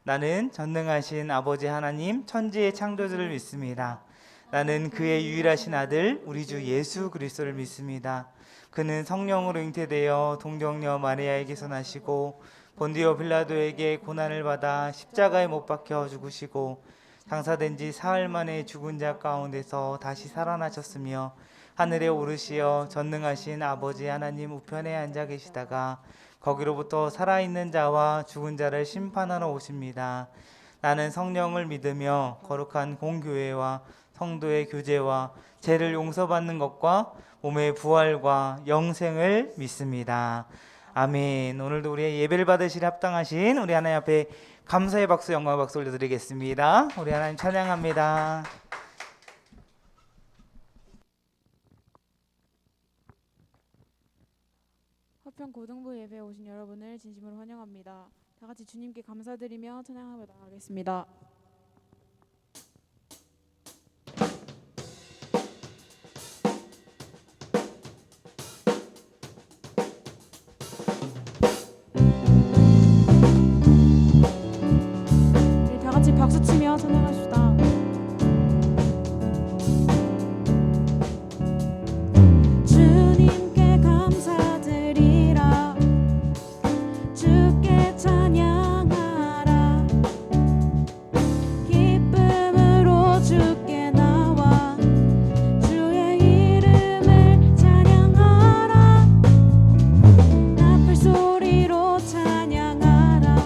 나는 전능하신 아버지 하나님 천지의 창조주를 믿습니다. 나는 그의 유일하신 아들 우리 주 예수 그리스도를 믿습니다. 그는 성령으로 잉태되어 동정녀 마리아에게서 나시고 본디오 빌라도에게 고난을 받아 십자가에 못 박혀 죽으시고 장사된 지 사흘 만에 죽은 자 가운데서 다시 살아나셨으며 하늘에 오르시어 전능하신 아버지 하나님 우편에 앉아 계시다가 거기로부터 살아있는 자와 죽은 자를 심판하러 오십니다. 나는 성령을 믿으며 거룩한 공교회와 성도의 교제와 죄를 용서받는 것과 몸의 부활과 영생을 믿습니다. 아멘. 오늘도 우리의 예배를 받으시려 합당하신 우리 하나님 앞에 감사의 박수, 영광의 박수 올려드리겠습니다. 우리 하나님 찬양합니다. 화평 고등부 예배에 오신 여러분을 진심으로 환영합니다. 다 같이 주님께 감사드리며 찬양하며 나가겠습니다. 우리 다 같이 박수 치며 찬양합시다. 주님께 감사드리라. 주께 찬양하라. 기쁨으로 주께 나와 주의 이름을 찬양하라. 나팔 소리로 찬양하라.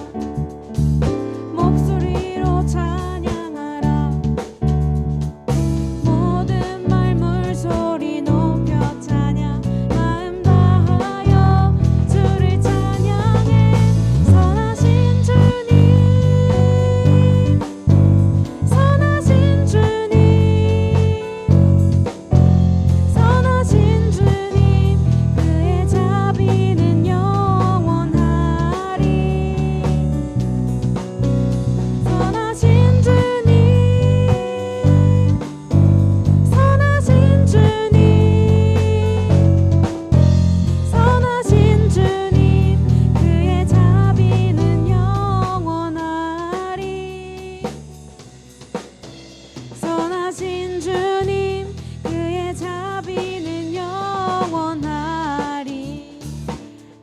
목소리로 찬양하라. 모든 말물 소리 높여 찬양. 마음 다하여 주를 찬양해. 선하신 주님, 선하신 주님, 선하신 주님, 그의 자비는 영원하리. 선하신 주님, 선하신 주님, 선하신 주님, 그의 자비는 영원하리. 선하신 주님, 그의 자비는 영원하리.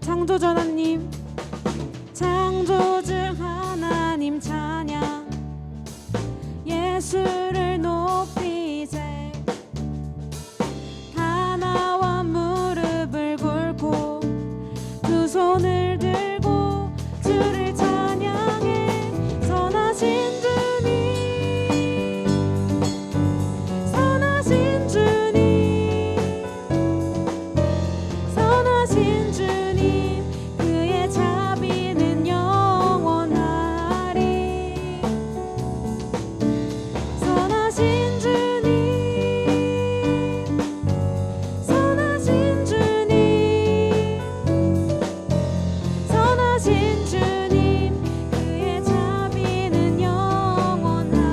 창조주 하나님, 창조주 하나님 찬양. 예수를 높이세. 다 나와 무릎을 꿇고 두 손을 들고 주를 찬양해. 선하신 주님, 선하신 주님, 선하신 주님, 그의 자비는 영원하리. 선하신 주님, 선하신 주님, 선하신 주님, 그의 자비는 영원하리.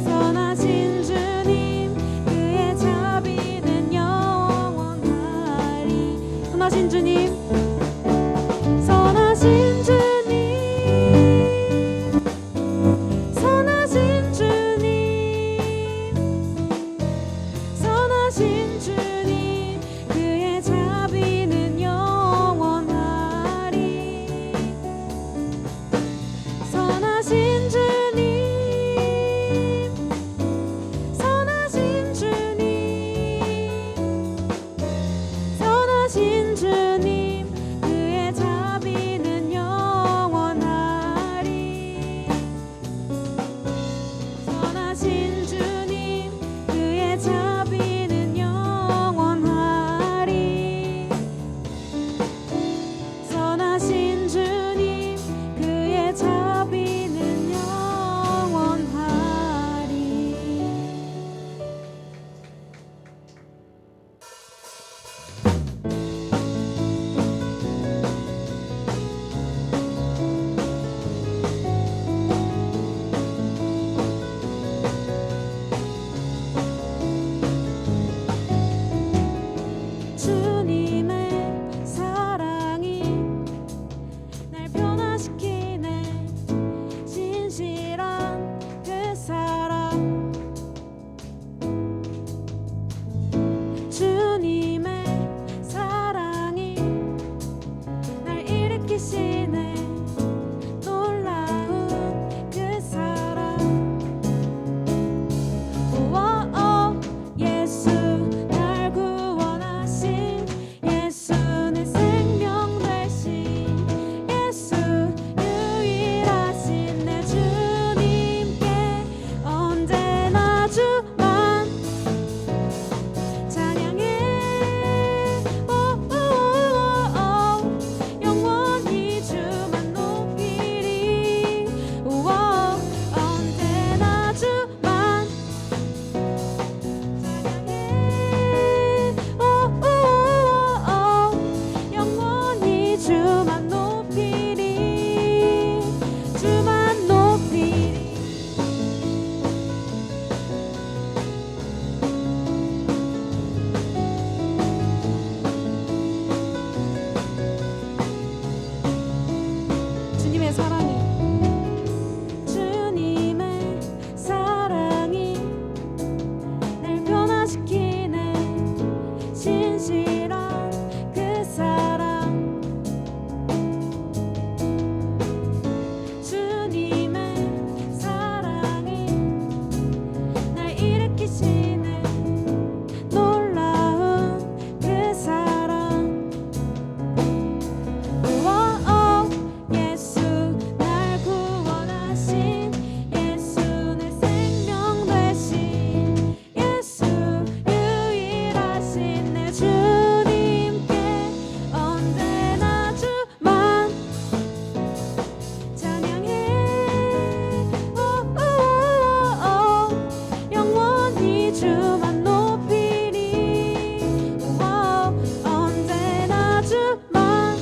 선하신 주님, 그의 자비는 영원하리. 선하신 주님, 선하신 주님, 선하신 주님, 선하신 주님, 그의 자비는 영원하리. 선하신 주님, 선하신 주님, 선하신 주님, 일으키시네 놀라운 그 사랑. 오오오 예수 날 구원하신 예수 내 생명 되신 예수 유일하신 내 주님께 언제나 주만 찬양해. 영원히 주만 높이리. 언제나 주만 찬양해. 영원히 주만 높이리. 주만 높이리. 주님의 사랑이 주님의 사랑이 날 변화시키네 신실한 그 사랑. 주님의 사랑이 날 일으키시네 놀라운 그 사랑. 오오오 예수 날 구원하신 예수 내 생명 되신 예수 유일하신 내 주님께 언제나 주만 찬양해. 영원히 주만 높이리. 언제나 주만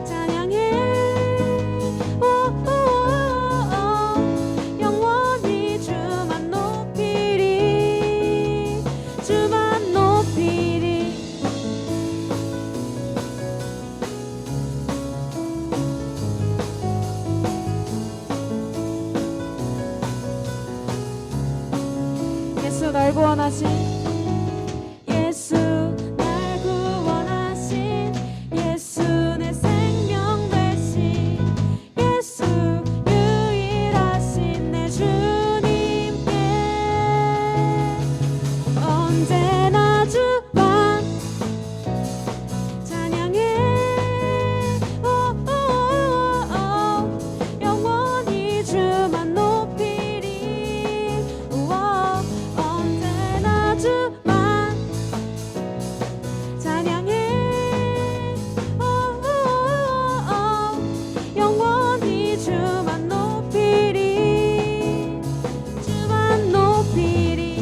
찬양해. 영원히 주만 높이리. 주만 높이리. 예수 날 구원하신 예수 날 구원하신 예수 내 생명 되신 예수 유일하신 내 주님께 언제나 주만 찬양해. 영원히 주만 높이리. 언제나 주만 찬양해. 영원히 주만 높이리. 주만 높이리.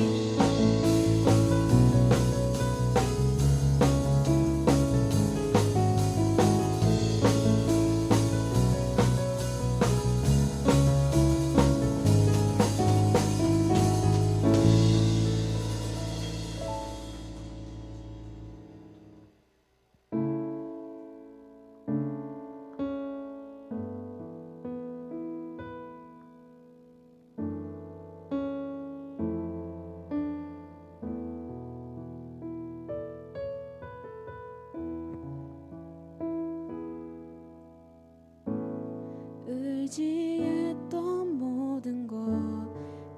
의지했던 모든 것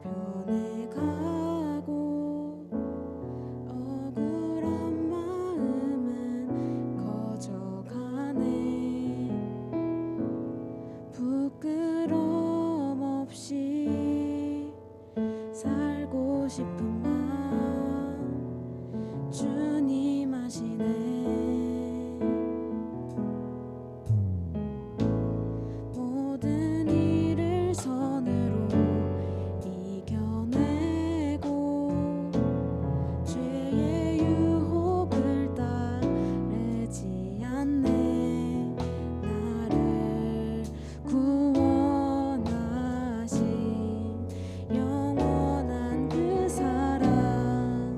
변해가고 억울한 마음은 커져가네. 부끄럼 없이 살고 싶은 마음 주님 아시네. 모든 일을 선으로 이겨내고 죄의 유혹을 따르지 않네. 나를 구원하신 영원한 그 사랑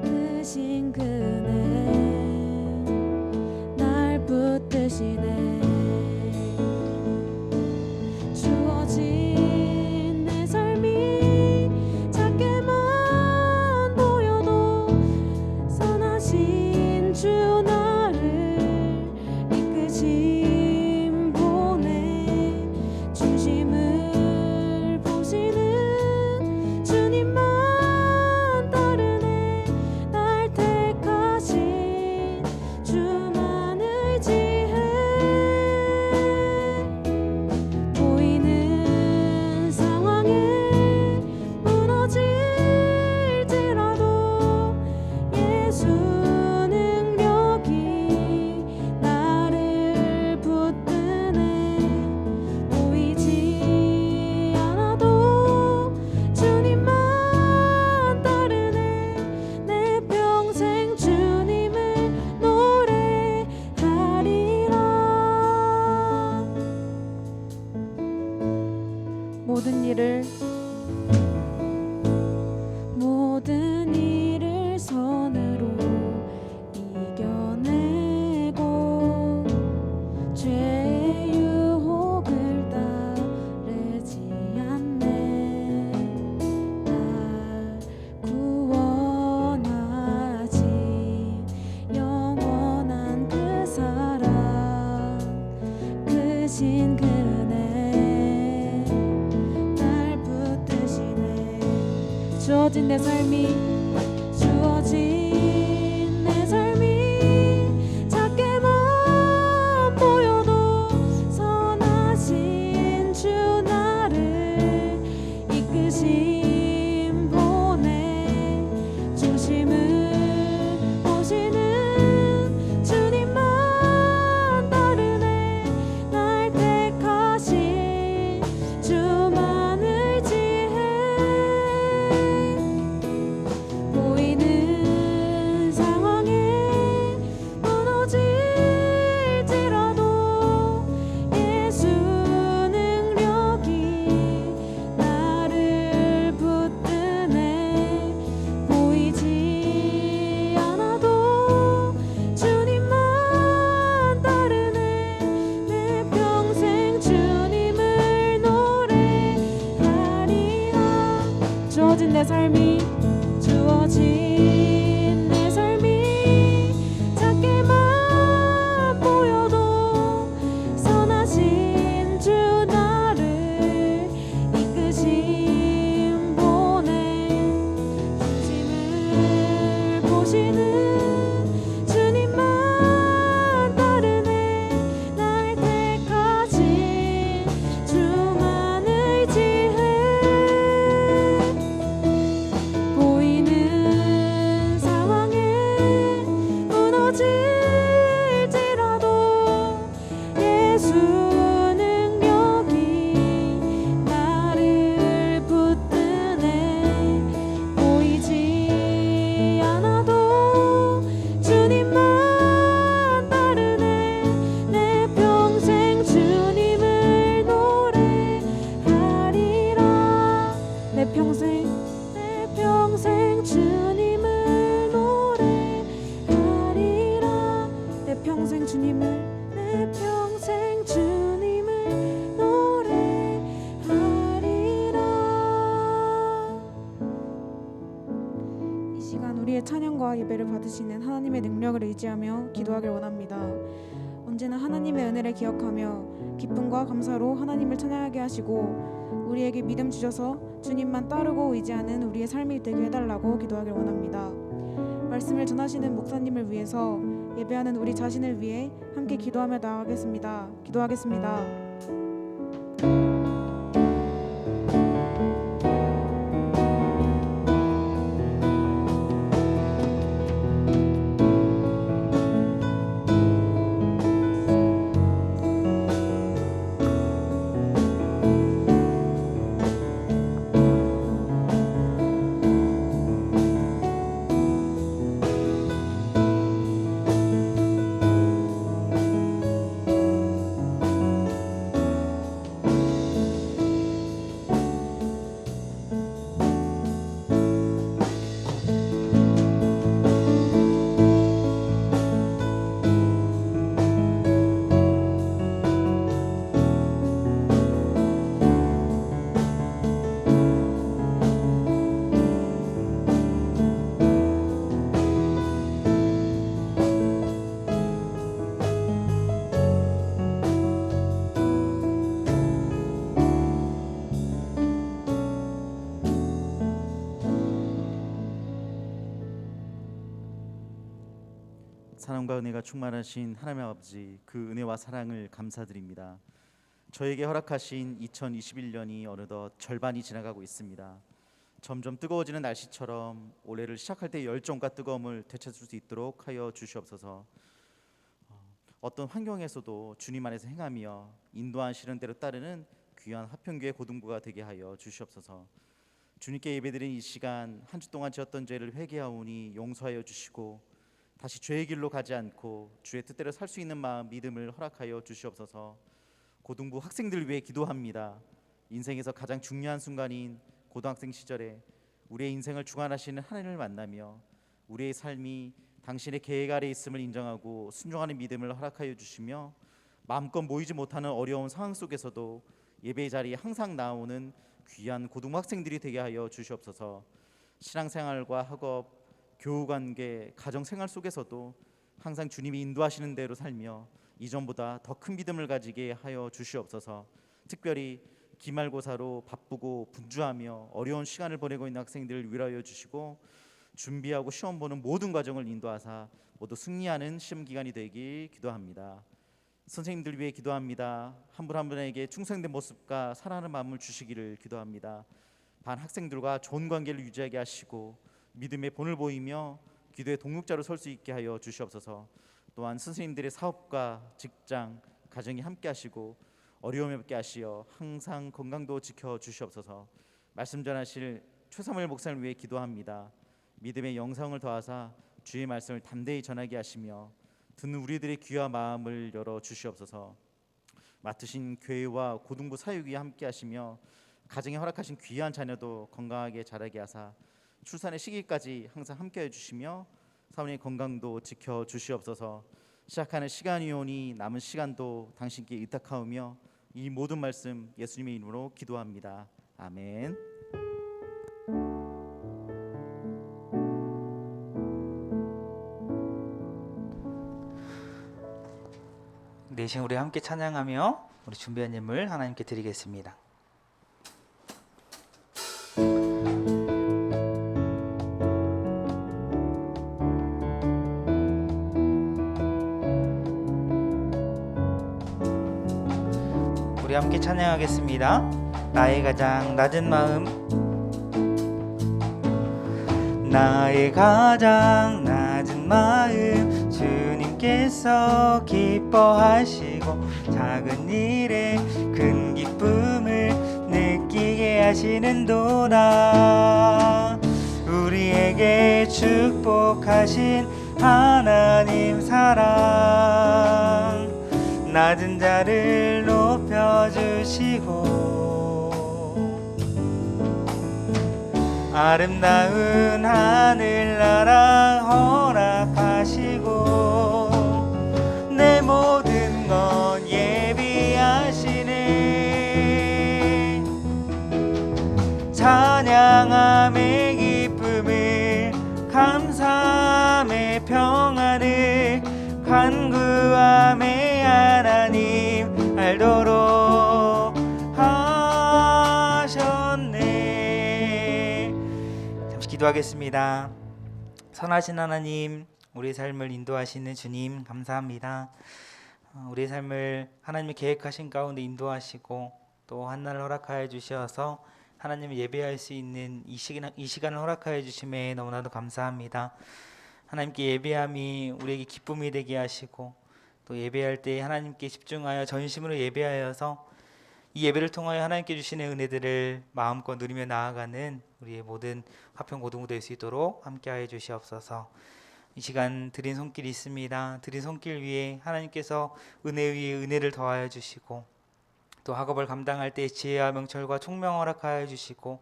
크신 그네 날 붙드시네. 주어진 내 삶이 작게만 보여도 선하신 주 나를 이끌 선하신 그네 날 붙드시네. 주어진 내 삶이 주어진 내 삶이 작게만 보여도 선하신 주 나를 이끄심 보내. 중심을 보시는 주님만 따르네. 날 택하신 주만을 지혜. 보이는 상황에 무너질지라도 예수 능력이 나를 붙드네. 보이지 않아도 주님만 따르네. 내 평생 주님을 노래하리라. 주어진 내 삶이 주어진 내 삶이 작게만 보여도 선하신 주 나를 이끄심 보내. 중심을 보시는 주님만 따르네. 날 택하신 주만을 지혜. 보이는 상황에 무너질지라도 예수 능력이 나를 붙드네. 보이지 않아도 주님만 따르네. 내 평생 주님을 노래하리라. 내 평생 주님을 노래하리라. 내 평생 주님을 노래하리라. 이 시간 우리의 찬양과 예배를 받으시는 하나님의 능력을 의지하며 기도하길 원합니다. 언제나 하나님의 은혜를 기억하며 기쁨과 감사로 하나님을 찬양하게 하시고 우리에게 믿음 주셔서 주님만 따르고 의지하는 우리의 삶이 되게 해달라고 기도하길 원합니다. 말씀을 전하시는 목사님을 위해서 예배하는 우리 자신을 위해 함께 기도하며 나아가겠습니다. 기도하겠습니다. 사랑과 은혜가 충만하신 하나님 아버지, 그 은혜와 사랑을 감사드립니다. 저에게 허락하신 2021년이 어느덧 절반이 지나가고 있습니다. 점점 뜨거워지는 날씨처럼 올해를 시작할 때 열정과 뜨거움을 되찾을 수 있도록 하여 주시옵소서. 어떤 환경에서도 주님 안에서 행하며 인도하시는 대로 따르는 귀한 화평교회 고등부가 되게 하여 주시옵소서. 주님께 예배드린 이 시간, 한 주 동안 지었던 죄를 회개하오니 용서하여 주시고 다시 죄의 길로 가지 않고 주의 뜻대로 살 수 있는 마음, 믿음을 허락하여 주시옵소서. 고등부 학생들을 위해 기도합니다. 인생에서 가장 중요한 순간인 고등학생 시절에 우리의 인생을 주관하시는 하나님을 만나며 우리의 삶이 당신의 계획 아래 있음을 인정하고 순종하는 믿음을 허락하여 주시며 마음껏 모이지 못하는 어려운 상황 속에서도 예배 자리에 항상 나오는 귀한 고등부 학생들이 되게 하여 주시옵소서. 신앙생활과 학업, 교우관계, 가정생활 속에서도 항상 주님이 인도하시는 대로 살며 이전보다 더 큰 믿음을 가지게 하여 주시옵소서. 특별히 기말고사로 바쁘고 분주하며 어려운 시간을 보내고 있는 학생들을 위로하여 주시고 준비하고 시험 보는 모든 과정을 인도하사 모두 승리하는 시험 기간이 되길 기도합니다. 선생님들 위해 기도합니다. 한 분 한 분에게 충성된 모습과 사랑하는 마음을 주시기를 기도합니다. 반 학생들과 좋은 관계를 유지하게 하시고 믿음의 본을 보이며 기도의 동력자로 설 수 있게 하여 주시옵소서. 또한 선생님들의 사업과 직장, 가정이 함께 하시고 어려움이 없게 하시어 항상 건강도 지켜 주시옵소서. 말씀 전하실 최사무엘 목사님을 위해 기도합니다. 믿음의 영성을 더하사 주의 말씀을 담대히 전하게 하시며 듣는 우리들의 귀와 마음을 열어 주시옵소서. 맡으신 교회와 고등부 사역이 함께 하시며 가정에 허락하신 귀한 자녀도 건강하게 자라게 하사 출산의 시기까지 항상 함께해 주시며 사모님의 건강도 지켜 주시옵소서. 시작하는 시간이 오니 남은 시간도 당신께 의탁하오며 이 모든 말씀 예수님의 이름으로 기도합니다. 아멘. 네, 시간 우리 함께 찬양하며 우리 준비한 예물 하나님께 드리겠습니다. 우리 함께 찬양하겠습니다. 나의 가장 낮은 마음, 나의 가장 낮은 마음, 주님께서 기뻐하시고 작은 일에 큰 기쁨을 느끼게 하시는도다. 우리에게 축복하신 하나님 사랑, 낮은 자를 높여주시고 아름다운 하늘나라 허락하시고 내 모든 것 예비하시네. 찬양함의 기쁨을, 감사함의 평안을, 간구함의 하나님 알도록 하셨네. 잠시 기도하겠습니다. 선하신 하나님, 우리의 삶을 인도하시는 주님 감사합니다. 우리의 삶을 하나님이 계획하신 가운데 인도하시고 또 한날을 허락하여 주셔서 하나님을 예배할 수 있는 이 시간을 허락하여 주심에 너무나도 감사합니다. 하나님께 예배함이 우리에게 기쁨이 되게 하시고 또 예배할 때 하나님께 집중하여 전심으로 예배하여서 이 예배를 통하여 하나님께 주시는 은혜들을 마음껏 누리며 나아가는 우리의 모든 화평고등부 될 수 있도록 함께하여 주시옵소서. 이 시간 드린 손길이 있습니다. 드린 손길 위에 하나님께서 은혜 위에 은혜를 더하여 주시고 또 학업을 감당할 때 지혜와 명철과 총명 허락하여 주시고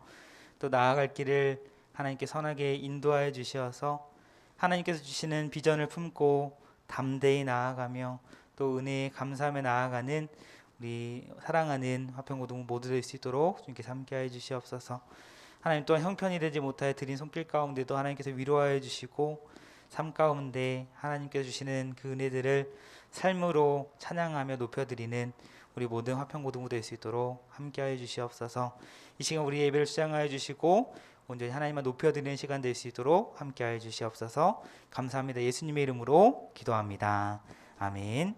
또 나아갈 길을 하나님께 선하게 인도하여 주셔서 하나님께서 주시는 비전을 품고 담대히 나아가며 또 은혜에 감사하며 나아가는 우리 사랑하는 화평고등부 모두 될 수 있도록 주님께서 함께하여 주시옵소서. 하나님 또한 형편이 되지 못하여 드린 손길 가운데도 하나님께서 위로하여 주시고 삶 가운데 하나님께서 주시는 그 은혜들을 삶으로 찬양하며 높여드리는 우리 모든 화평고등부 될 수 있도록 함께하여 주시옵소서. 이 시간 우리 예배를 수장하여 주시고 온전히 하나님만 높여드리는 시간 될 수 있도록 함께하여 주시옵소서. 감사합니다. 예수님의 이름으로 기도합니다. 아멘.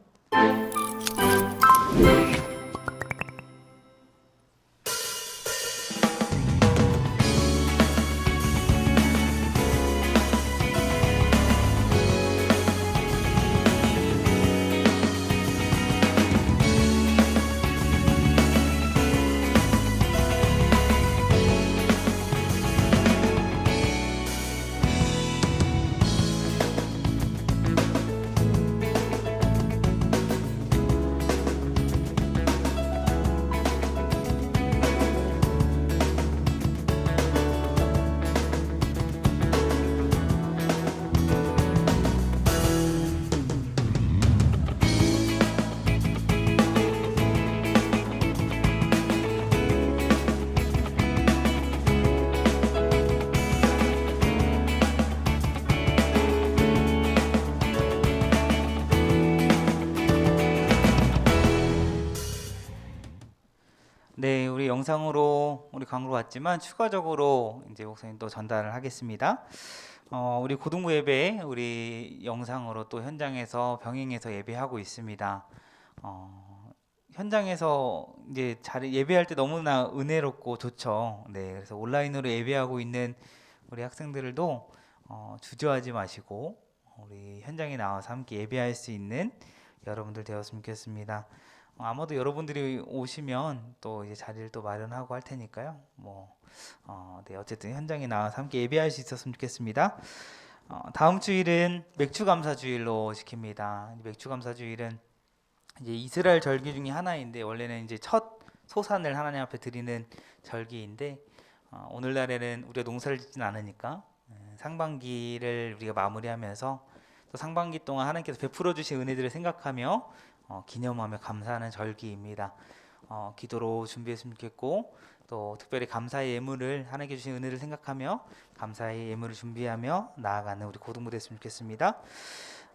영상으로 우리 강으로 왔지만 추가적으로 이제 목사님 또 전달을 하겠습니다. 우리 고등부 예배 우리 영상으로 또 현장에서 병행해서 예배하고 있습니다. 현장에서 이제 예배할 때 너무나 은혜롭고 좋죠. 네, 그래서 온라인으로 예배하고 있는 우리 학생들도 주저하지 마시고 우리 현장에 나와서 함께 예배할 수 있는 여러분들 되었으면 좋겠습니다. 아마도 여러분들이 오시면 또 이제 자리를 또 마련하고 할 테니까요. 네, 어쨌든 현장에 나와서 함께 예배할 수 있었으면 좋겠습니다. 다음 주일은 맥주감사주일로 지킵니다. 맥주감사주일은 이제 이스라엘 절기 중에 하나인데 원래는 이제 첫 소산을 하나님 앞에 드리는 절기인데 오늘날에는 우리가 농사를 짓진 않으니까 상반기를 우리가 마무리하면서 또 상반기 동안 하나님께서 베풀어 주신 은혜들을 생각하며 기념하며 감사하는 절기입니다. 기도로 준비했으면 좋겠고 또 특별히 감사의 예물을 하나님께 주신 은혜를 생각하며 감사의 예물을 준비하며 나아가는 우리 고등부 됐으면 좋겠습니다.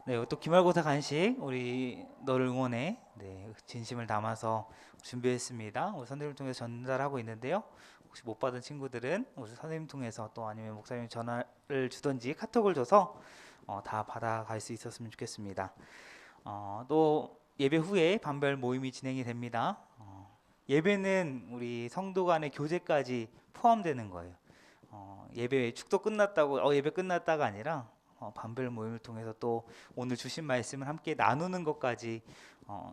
네, 또 기말고사 간식 우리 너를 응원해 네, 진심을 담아서 준비했습니다. 우리 선생님을 통해서 전달하고 있는데요. 혹시 못 받은 친구들은 우리 선생님 통해서 또 아니면 목사님 전화를 주던지 카톡을 줘서 다 받아갈 수 있었으면 좋겠습니다. 또 예배 후에 반별 모임이 진행이 됩니다. 예배는 우리 성도 간의 교제까지 포함되는 거예요. 예배 축도 끝났다고 예배 끝났다가 아니라 반별 모임을 통해서 또 오늘 주신 말씀을 함께 나누는 것까지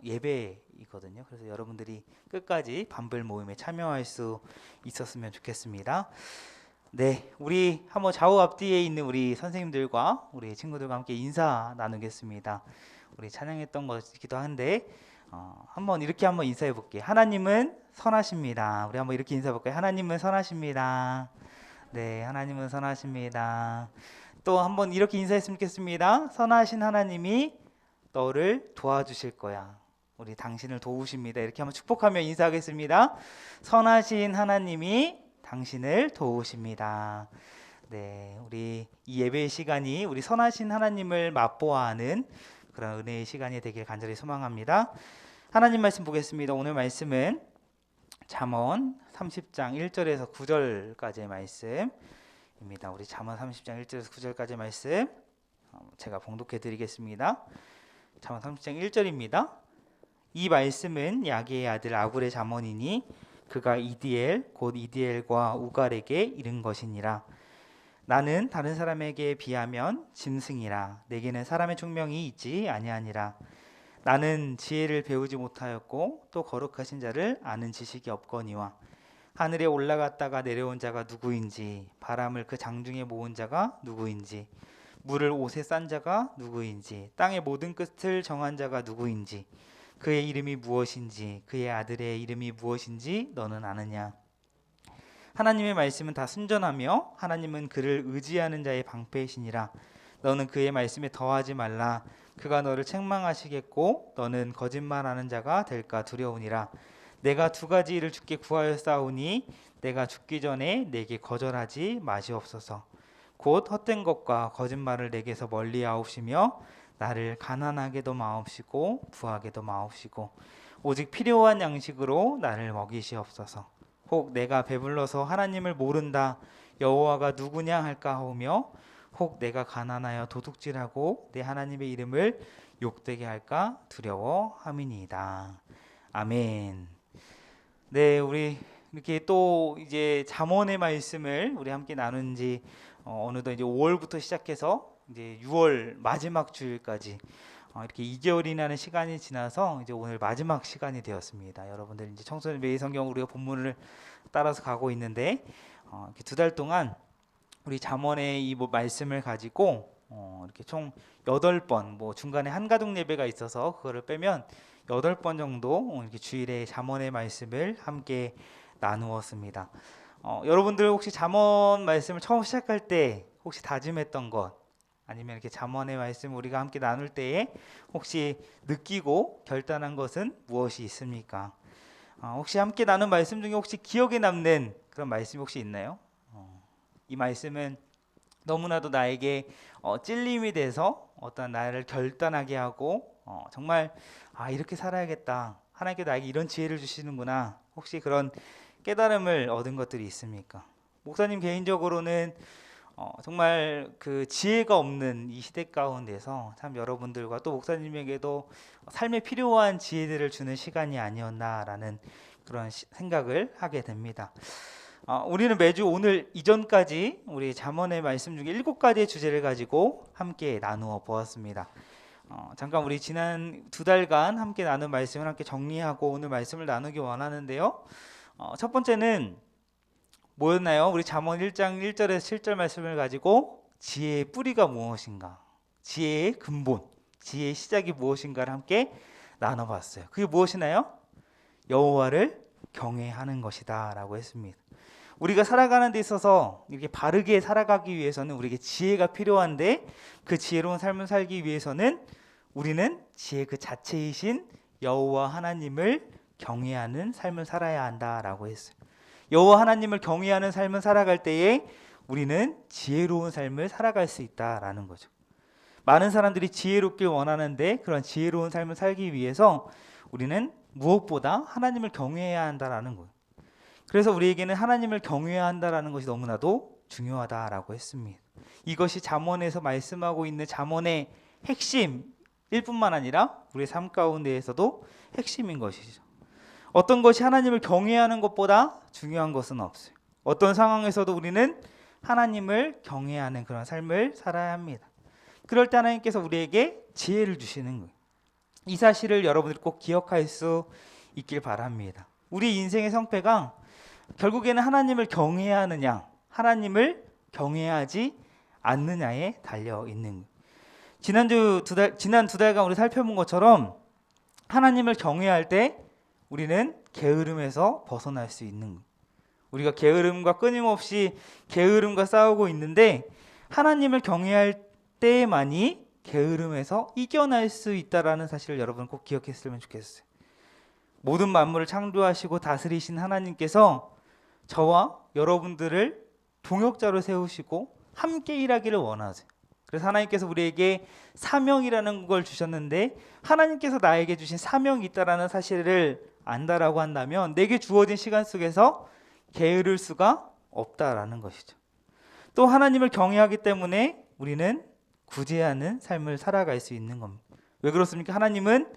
예배이거든요. 그래서 여러분들이 끝까지 반별 모임에 참여할 수 있었으면 좋겠습니다. 네, 우리 한번 좌우 앞뒤에 있는 우리 선생님들과 우리 친구들과 함께 인사 나누겠습니다. 우리 찬양했던 것이기도 한데 한번 이렇게 한번 인사해 볼게요. 하나님은 선하십니다. 우리 한번 이렇게 인사해 볼까요? 하나님은 선하십니다. 네, 하나님은 선하십니다. 또 한번 이렇게 인사했으면 좋겠습니다. 선하신 하나님이 너를 도와주실 거야. 우리 당신을 도우십니다. 이렇게 한번 축복하며 인사하겠습니다. 선하신 하나님이 당신을 도우십니다. 네, 우리 이 예배의 시간이 우리 선하신 하나님을 맛보아하는 그런 은혜의 시간이 되길 간절히 소망합니다. 하나님 말씀 보겠습니다. 오늘 말씀은 잠언 30장 1절에서 9절까지의 말씀입니다. 우리 잠언 30장 1절에서 9절까지의 말씀 제가 봉독해 드리겠습니다. 잠언 30장 1절입니다. 이 말씀은 야게의 아들 아굴의 잠언이니 그가 이디엘 곧 이디엘과 우갈에게 이른 것이니라. 나는 다른 사람에게 비하면 짐승이라. 내게는 사람의 총명이 있지 아니하니라. 나는 지혜를 배우지 못하였고 또 거룩하신 자를 아는 지식이 없거니와 하늘에 올라갔다가 내려온 자가 누구인지 바람을 그 장중에 모은 자가 누구인지 물을 옷에 싼 자가 누구인지 땅의 모든 끝을 정한 자가 누구인지 그의 이름이 무엇인지 그의 아들의 이름이 무엇인지 너는 아느냐. 하나님의 말씀은 다 순전하며 하나님은 그를 의지하는 자의 방패이시니라. 너는 그의 말씀에 더하지 말라. 그가 너를 책망하시겠고 너는 거짓말하는 자가 될까 두려우니라. 내가 두 가지 일을 주께 구하였사오니 내가 죽기 전에 내게 거절하지 마시옵소서. 곧 헛된 것과 거짓말을 내게서 멀리하옵시며 나를 가난하게도 마옵시고 부하게도 마옵시고 오직 필요한 양식으로 나를 먹이시옵소서. 혹 내가 배불러서 하나님을 모른다 여호와가 누구냐 할까 하오며 혹 내가 가난하여 도둑질하고 내 하나님의 이름을 욕되게 할까 두려워함이니이다. 아멘. 네, 우리 이렇게 또 이제 잠언의 말씀을 우리 함께 나눈 지 어느덧 이제 5월부터 시작해서 이제 6월 마지막 주일까지 이렇게 2개월이라는 시간이 지나서 이제 오늘 마지막 시간이 되었습니다. 여러분들 이제 청소년 매일 성경 우리가 본문을 따라서 가고 있는데 이렇게 2달 동안 우리 잠언의 이 말씀을 가지고 이렇게 총 8번 중간에 한가족 예배가 있어서 그거를 빼면 8번 정도 이렇게 주일에 잠언의 말씀을 함께 나누었습니다. 여러분들 혹시 잠언 말씀을 처음 시작할 때 혹시 다짐했던 것 아니면 이렇게 잠언의 말씀 우리가 함께 나눌 때에 혹시 느끼고 결단한 것은 무엇이 있습니까? 혹시 함께 나눈 말씀 중에 혹시 기억에 남는 그런 말씀이 혹시 있나요? 이 말씀은 너무나도 나에게 찔림이 돼서 어떤 나를 결단하게 하고 정말 이렇게 살아야겠다. 하나님께 나에게 이런 지혜를 주시는구나. 혹시 그런 깨달음을 얻은 것들이 있습니까? 목사님 개인적으로는 정말 그 지혜가 없는 이 시대 가운데서 참 여러분들과 또 목사님에게도 삶에 필요한 지혜들을 주는 시간이 아니었나라는 그런 생각을 하게 됩니다. 우리는 매주 오늘 이전까지 우리 잠언의 말씀 중에 7가지의 주제를 가지고 함께 나누어 보았습니다. 잠깐 우리 지난 2달간 함께 나눈 말씀을 함께 정리하고 오늘 말씀을 나누기 원하는데요. 첫 번째는 뭐였나요? 우리 잠언 1장 1절에서 7절 말씀을 가지고 지혜의 뿌리가 무엇인가, 지혜의 근본, 지혜의 시작이 무엇인가를 함께 나눠봤어요. 그게 무엇이나요? 여호와를 경외하는 것이다 라고 했습니다. 우리가 살아가는 데 있어서 이렇게 바르게 살아가기 위해서는 우리에게 지혜가 필요한데, 그 지혜로운 삶을 살기 위해서는 우리는 지혜 그 자체이신 여호와 하나님을 경외하는 삶을 살아야 한다라고 했어요. 여호와 하나님을 경외하는 삶을 살아갈 때에 우리는 지혜로운 삶을 살아갈 수 있다라는 거죠. 많은 사람들이 지혜롭길 원하는데 그런 지혜로운 삶을 살기 위해서 우리는 무엇보다 하나님을 경외해야 한다라는 거예요. 그래서 우리에게는 하나님을 경외해야 한다라는 것이 너무나도 중요하다라고 했습니다. 이것이 잠언에서 말씀하고 있는 잠언의 핵심일 뿐만 아니라 우리의 삶 가운데에서도 핵심인 것이죠. 어떤 것이 하나님을 경외하는 것보다 중요한 것은 없어요. 어떤 상황에서도 우리는 하나님을 경외하는 그런 삶을 살아야 합니다. 그럴 때 하나님께서 우리에게 지혜를 주시는 거예요. 이 사실을 여러분들이 꼭 기억할 수 있길 바랍니다. 우리 인생의 성패가 결국에는 하나님을 경외하느냐, 하나님을 경외하지 않느냐에 달려 있는 거예요. 지난 2달간 우리 살펴본 것처럼 하나님을 경외할 때 우리는 게으름에서 벗어날 수 있는 거예요. 우리가 게으름과 끊임없이 게으름과 싸우고 있는데 하나님을 경외할 때만이 게으름에서 이겨낼 수 있다라는 사실을 여러분 꼭 기억했으면 좋겠어요. 모든 만물을 창조하시고 다스리신 하나님께서 저와 여러분들을 동역자로 세우시고 함께 일하기를 원하세요. 그래서 하나님께서 우리에게 사명이라는 걸 주셨는데, 하나님께서 나에게 주신 사명이 있다라는 사실을 안다라고 한다면 내게 주어진 시간 속에서 게으를 수가 없다라는 것이죠. 또 하나님을 경외하기 때문에 우리는 구제하는 삶을 살아갈 수 있는 겁니다. 왜 그렇습니까? 하나님은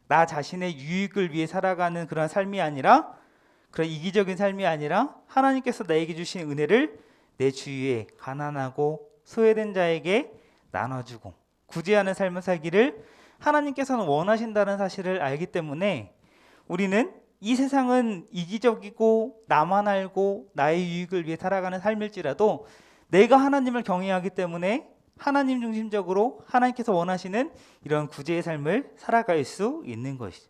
나 자신의 유익을 위해 살아가는 그런 삶이 아니라, 그런 이기적인 삶이 아니라 하나님께서 나에게 주신 은혜를 내 주위에 가난하고 소외된 자에게 나눠주고 구제하는 삶을 살기를 하나님께서는 원하신다는 사실을 알기 때문에 우리는 이 세상은 이기적이고 나만 알고 나의 유익을 위해 살아가는 삶일지라도 내가 하나님을 경외하기 때문에 하나님 중심적으로 하나님께서 원하시는 이런 구제의 삶을 살아갈 수 있는 것이죠.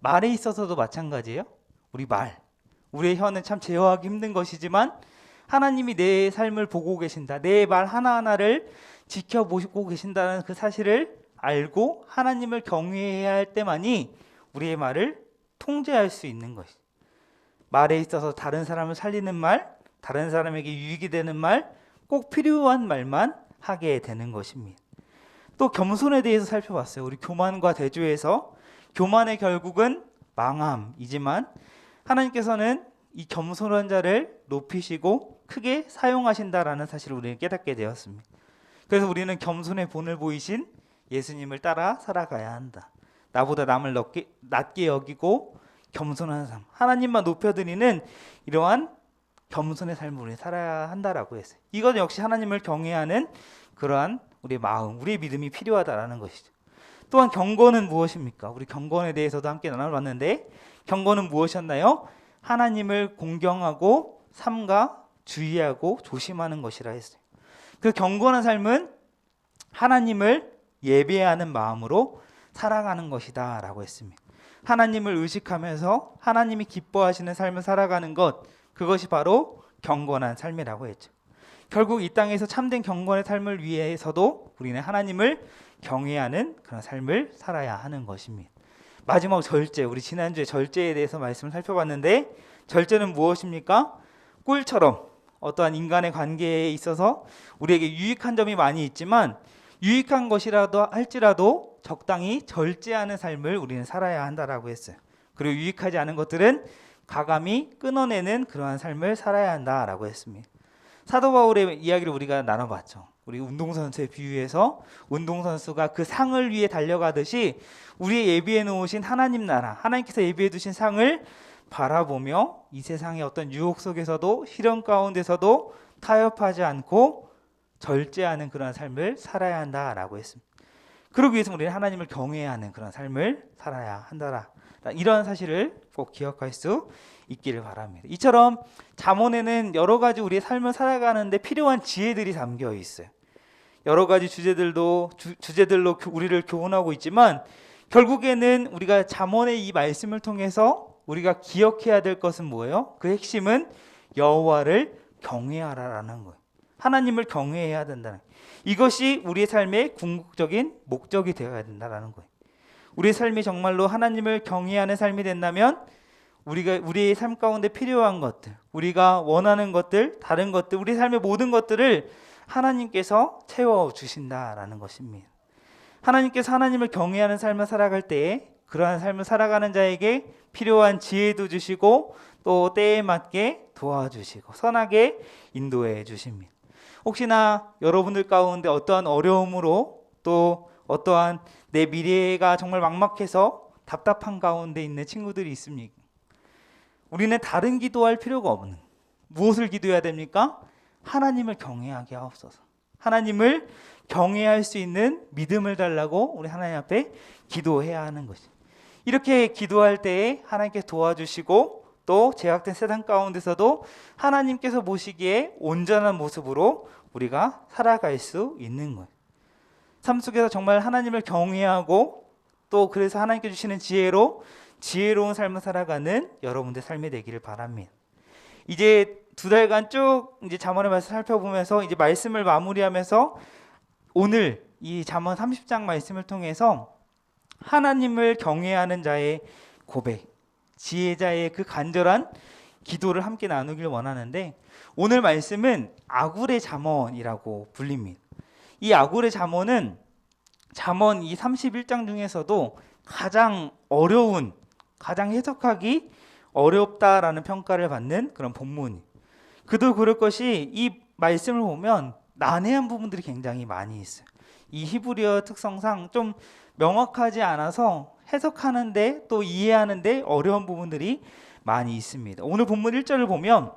말에 있어서도 마찬가지예요. 우리의 혀는 참 제어하기 힘든 것이지만 하나님이 내 삶을 보고 계신다, 내 말 하나하나를 지켜보고 계신다는 그 사실을 알고 하나님을 경외해야 할 때만이 우리의 말을 통제할 수 있는 것이죠. 말에 있어서 다른 사람을 살리는 말, 다른 사람에게 유익이 되는 말, 꼭 필요한 말만 하게 되는 것입니다. 또 겸손에 대해서 살펴봤어요. 우리 교만과 대조해서 교만의 결국은 망함이지만 하나님께서는 이 겸손한 자를 높이시고 크게 사용하신다라는 사실을 우리는 깨닫게 되었습니다. 그래서 우리는 겸손의 본을 보이신 예수님을 따라 살아가야 한다. 나보다 남을 낮게 여기고 겸손한 삶, 하나님만 높여드리는 이러한 겸손의 삶을 우리는 살아야 한다라고 했어요. 이것 역시 하나님을 경외하는 그러한 우리의 마음, 우리의 믿음이 필요하다라는 것이죠. 또한 경건은 무엇입니까? 우리 경건에 대해서도 함께 나눠봤는데 경건은 무엇이었나요? 하나님을 공경하고 삼가 주의하고 조심하는 것이라 했어요. 그 경건한 삶은 하나님을 예배하는 마음으로 살아가는 것이다 라고 했습니다. 하나님을 의식하면서 하나님이 기뻐하시는 삶을 살아가는 것, 그것이 바로 경건한 삶이라고 했죠. 결국 이 땅에서 참된 경건의 삶을 위해서도 우리는 하나님을 경외하는 그런 삶을 살아야 하는 것입니다. 마지막 절제, 우리 지난주에 절제에 대해서 말씀을 살펴봤는데 절제는 무엇입니까? 꿀처럼 어떠한 인간의 관계에 있어서 우리에게 유익한 점이 많이 있지만 유익한 것이라도 할지라도 적당히 절제하는 삶을 우리는 살아야 한다라고 했어요. 그리고 유익하지 않은 것들은 가감히 끊어내는 그러한 삶을 살아야 한다라고 했습니다. 사도 바울의 이야기를 우리가 나눠봤죠. 우리 운동선수에 비유해서 운동선수가 그 상을 위해 달려가듯이 우리의 예비해 놓으신 하나님 나라, 하나님께서 예비해 두신 상을 바라보며 이 세상의 어떤 유혹 속에서도 시련 가운데서도 타협하지 않고 절제하는 그런 삶을 살아야 한다라고 했습니다. 그러기 위해서 우리는 하나님을 경외해야 하는 그런 삶을 살아야 한다라. 이런 사실을 꼭 기억할 수 있기를 바랍니다. 이처럼 잠언에는 여러 가지 우리의 삶을 살아가는데 필요한 지혜들이 담겨 있어요. 여러 가지 주제들로 우리를 교훈하고 있지만 결국에는 우리가 잠언의 이 말씀을 통해서 우리가 기억해야 될 것은 뭐예요? 그 핵심은 여호와를 경외하라라는 거예요. 하나님을 경외해야 된다는 거예요. 이것이 우리의 삶의 궁극적인 목적이 되어야 된다는 거예요. 우리의 삶이 정말로 하나님을 경외하는 삶이 된다면 우리의 삶 가운데 필요한 것들, 우리가 원하는 것들, 다른 것들, 우리 삶의 모든 것들을 하나님께서 채워주신다라는 것입니다. 하나님께서 하나님을 경외하는 삶을 살아갈 때에 그러한 삶을 살아가는 자에게 필요한 지혜도 주시고 또 때에 맞게 도와주시고 선하게 인도해 주십니다. 혹시나 여러분들 가운데 어떠한 어려움으로 또 어떠한 내 미래가 정말 막막해서 답답한 가운데 있는 친구들이 있습니까? 우리는 다른 기도할 필요가 없는, 무엇을 기도해야 됩니까? 하나님을 경외하게 하옵소서. 하나님을 경외할 수 있는 믿음을 달라고 우리 하나님 앞에 기도해야 하는 것이. 이렇게 기도할 때에 하나님께 도와주시고 또 제약된 세상 가운데서도 하나님께서 보시기에 온전한 모습으로 우리가 살아갈 수 있는 거예요. 삶 속에서 정말 하나님을 경외하고 또 그래서 하나님께 주시는 지혜로 지혜로운 삶을 살아가는 여러분들의 삶이 되기를 바랍니다. 이제 2달간 쭉 이제 잠언의 말씀 살펴보면서 이제 말씀을 마무리하면서 오늘 이 잠언 30장 말씀을 통해서 하나님을 경외하는 자의 고백, 지혜자의 그 간절한 기도를 함께 나누길 원하는데 오늘 말씀은 아굴의 잠언이라고 불립니다. 이 아굴의 잠언은 잠언 이 31장 중에서도 가장 어려운, 가장 해석하기 어렵다라는 평가를 받는 그런 본문이. 그도 그럴 것이 이 말씀을 보면 난해한 부분들이 굉장히 많이 있어요. 이 히브리어 특성상 좀 명확하지 않아서 해석하는데 또 이해하는데 어려운 부분들이 많이 있습니다. 오늘 본문 1절을 보면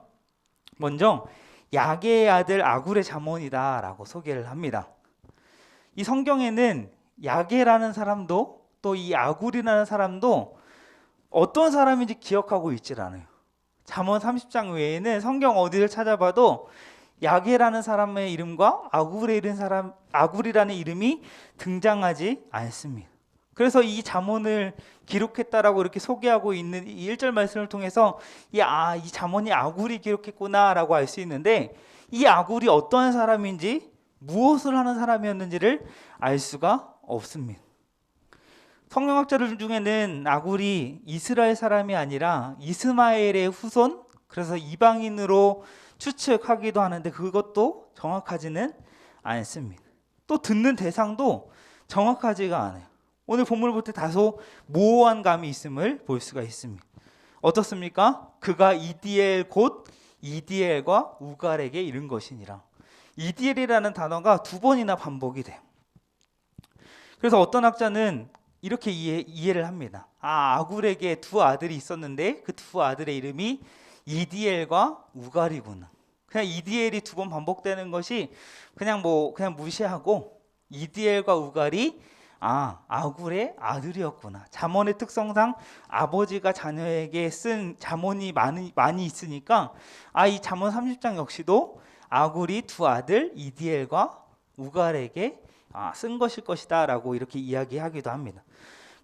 먼저 야게의 아들 아굴의 잠언이다라고 소개를 합니다. 이 성경에는 야게라는 사람도 또 이 아굴이라는 사람도 어떤 사람인지 기억하고 있질 않아요. 잠언 30장 외에는 성경 어디를 찾아봐도 야게라는 사람의 이름과 아굴이라는 이름이 등장하지 않습니다. 그래서 이 잠언을 기록했다라고 이렇게 소개하고 있는 이 1절 말씀을 통해서 이 잠언이 아굴이 기록했구나라고 알 수 있는데 이 아굴이 어떠한 사람인지 무엇을 하는 사람이었는지를 알 수가 없습니다. 성경학자들 중에는 아굴이 이스라엘 사람이 아니라 이스마엘의 후손, 그래서 이방인으로 추측하기도 하는데 그것도 정확하지는 않습니다. 또 듣는 대상도 정확하지가 않아요. 오늘 본문을 볼 때 다소 모호한 감이 있음을 볼 수가 있습니다. 어떻습니까? 그가 이디엘 곧 이디엘과 우갈에게 이른 것이니라. 이디엘이라는 단어가 2번이나 반복이 돼요. 그래서 어떤 학자는 이렇게 이해를 합니다. 아굴에게 2 아들이 있었는데 그 2 아들의 이름이 이디엘과 우갈이구나. 그냥 이디엘이 2번 반복되는 것이 그냥 무시하고 이디엘과 우갈이 아굴의 아들이었구나. 잠언의 특성상 아버지가 자녀에게 쓴 잠언이 많이 있으니까 이 잠언 30장 역시도 아굴이 2 아들 이디엘과 우갈에게 쓴 것일 것이다 라고 이렇게 이야기하기도 합니다.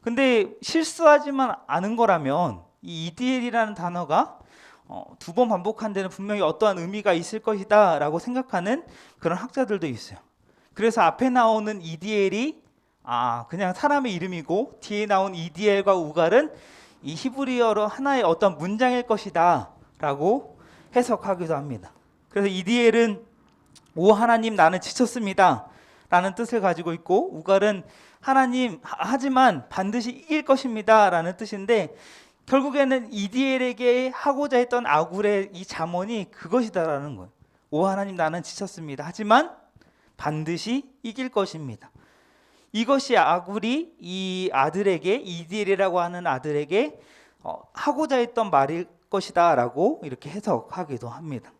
근데 실수하지만 않은 거라면 이 이디엘이라는 단어가 2번 반복한 데는 분명히 어떠한 의미가 있을 것이다 라고 생각하는 그런 학자들도 있어요. 그래서 앞에 나오는 이디엘이 그냥 사람의 이름이고 뒤에 나온 이디엘과 우갈은 이 히브리어로 하나의 어떤 문장일 것이다 라고 해석하기도 합니다. 그래서 이디엘은 오 하나님 나는 지쳤습니다 라는 뜻을 가지고 있고 우갈은 하나님 하지만 반드시 이길 것입니다 라는 뜻인데 결국에는 이디엘에게 하고자 했던 아굴의 이 잠언이 그것이다라는 거예요. 오 하나님, 나는 지쳤습니다. 하지만 반드시 이길 것입니다. 이것이 아굴이 이 아들에게, 이디엘이라고 하는 아들에게 하고자 했던 말일 것이다 라고 이렇게 해석하기도 합니다.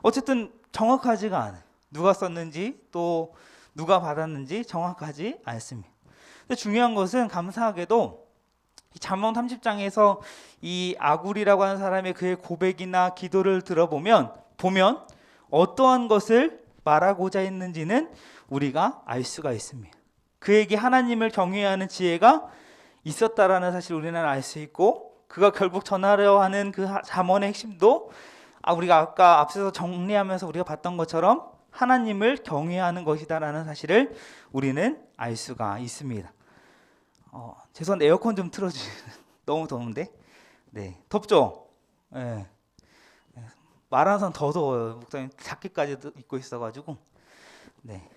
어쨌든 정확하지가 않아요. 누가 썼는지 또 누가 받았는지 정확하지 않습니다. 근데 중요한 것은 감사하게도 이 잠언 30장에서 이 아굴이라고 하는 사람의 그의 고백이나 기도를 들어보면 어떠한 것을 말하고자 했는지는 우리가 알 수가 있습니다. 그에게 하나님을 경외하는 지혜가 있었다라는 사실을 우리는 알 수 있고, 그가 결국 전하려 하는 그 잠언의 핵심도 우리가 아까 앞서서 정리하면서 우리가 봤던 것처럼 하나님을 경외하는 것이다라는 사실을 우리는 알 수가 있습니다. 죄송한데 에어컨 좀 틀어주세요. 너무 더운데. 네, 덥죠? 네. 말하는 사람 더 더워요. 목사님 자켓까지 입고 있어가지고. 네.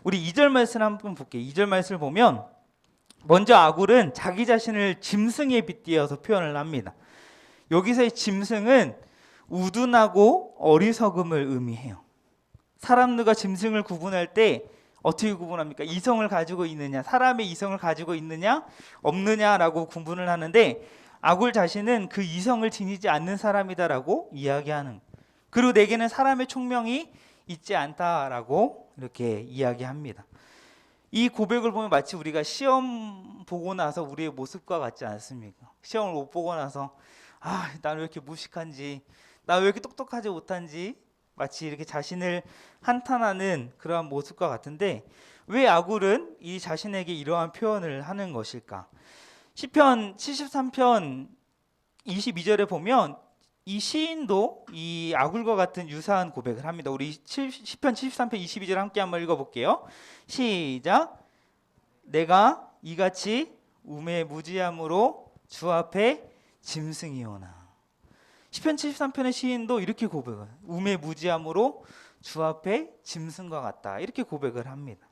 우리 2절 말씀을 한번 볼게요. 2절 말씀을 보면 먼저 아굴은 자기 자신을 짐승에 빗대어서 표현을 합니다. 여기서의 짐승은 우둔하고 어리석음을 의미해요. 사람들과 짐승을 구분할 때 어떻게 구분합니까? 이성을 가지고 있느냐, 사람의 이성을 가지고 있느냐 없느냐라고 구분을 하는데, 아굴 자신은 그 이성을 지니지 않는 사람이다라고 이야기하는, 그리고 내게는 사람의 총명이 있지 않다라고 이렇게 이야기합니다. 이 고백을 보면 마치 우리가 시험 보고 나서 우리의 모습과 같지 않습니까? 시험을 못 보고 나서 나는 왜 이렇게 무식한지, 나 왜 이렇게 똑똑하지 못한지, 마치 이렇게 자신을 한탄하는 그러한 모습과 같은데, 왜 아굴은 이 자신에게 이러한 표현을 하는 것일까? 시편 73편 22절에 보면 이 시인도 이 아굴과 같은 유사한 고백을 합니다. 우리 시편 73편 22절 함께 한번 읽어볼게요. 시작. 내가 이같이 우매무지함으로 주 앞에 짐승이오나. 시편 73편의 시인도 이렇게 고백을, 우매무지함으로 주 앞에 짐승과 같다, 이렇게 고백을 합니다.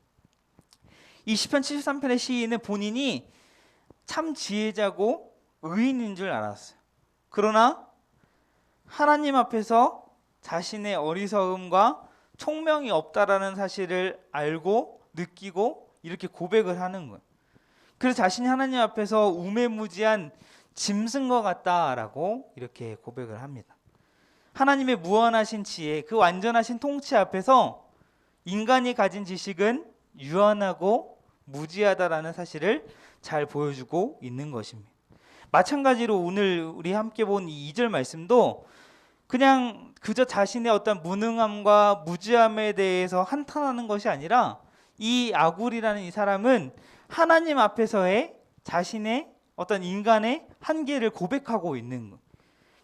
이 시편 73편의 시인은 본인이 참 지혜자고 의인인 줄 알았어요. 그러나 하나님 앞에서 자신의 어리석음과 총명이 없다라는 사실을 알고 느끼고 이렇게 고백을 하는 거예요. 그래서 자신이 하나님 앞에서 우매무지한 짐승과 같다라고 이렇게 고백을 합니다. 하나님의 무한하신 지혜, 그 완전하신 통치 앞에서 인간이 가진 지식은 유한하고 무지하다라는 사실을 잘 보여주고 있는 것입니다. 마찬가지로 오늘 우리 함께 본 이 2절 말씀도 그냥 그저 자신의 어떤 무능함과 무지함에 대해서 한탄하는 것이 아니라, 이 아굴이라는 이 사람은 하나님 앞에서의 자신의 어떤 인간의 한계를 고백하고 있는 것.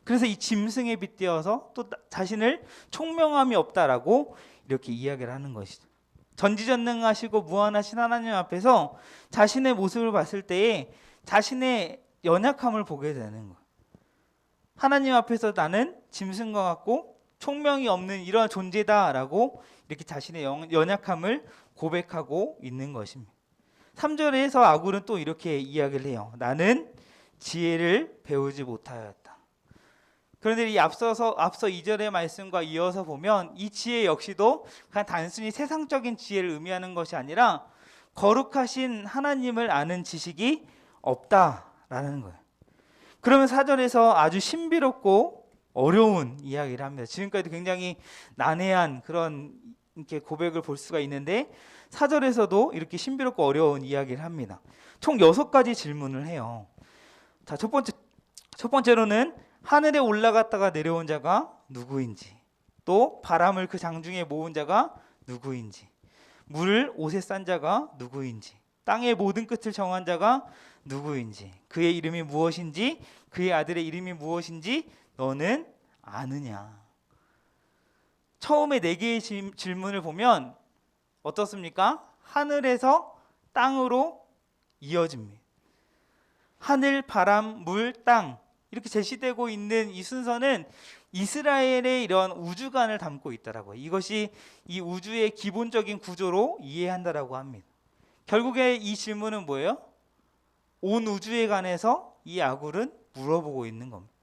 그래서 이 짐승에 빗대어서 또 자신을 총명함이 없다라고 이렇게 이야기를 하는 것이죠. 전지전능하시고 무한하신 하나님 앞에서 자신의 모습을 봤을 때에 자신의 연약함을 보게 되는 것. 하나님 앞에서 나는 짐승과 같고 총명이 없는 이러한 존재다라고 이렇게 자신의 연약함을 고백하고 있는 것입니다. 3절에서 아굴은 또 이렇게 이야기를 해요. 나는 지혜를 배우지 못하였다. 그런데 이 앞서 2절의 말씀과 이어서 보면 이 지혜 역시도 그냥 단순히 세상적인 지혜를 의미하는 것이 아니라 거룩하신 하나님을 아는 지식이 없다라는 거예요. 그러면 4절에서 아주 신비롭고 어려운 이야기를 합니다. 지금까지도 굉장히 난해한 그런 이렇게 고백을 볼 수가 있는데 4절에서도 이렇게 신비롭고 어려운 이야기를 합니다. 총 6가지 질문을 해요. 자, 첫 번째로는 하늘에 올라갔다가 내려온 자가 누구인지, 또 바람을 그 장중에 모은 자가 누구인지, 물을 옷에 싼 자가 누구인지, 땅의 모든 끝을 정한 자가 누구인지, 그의 이름이 무엇인지, 그의 아들의 이름이 무엇인지 너는 아느냐. 처음에 4개의 질문을 보면 어떻습니까? 하늘에서 땅으로 이어집니다. 하늘, 바람, 물, 땅, 이렇게 제시되고 있는 이 순서는 이스라엘의 이런 우주관을 담고 있다라고. 이것이 이 우주의 기본적인 구조로 이해한다라고 합니다. 결국에 이 질문은 뭐예요? 온 우주에 관해서 이 아굴은 물어보고 있는 겁니다.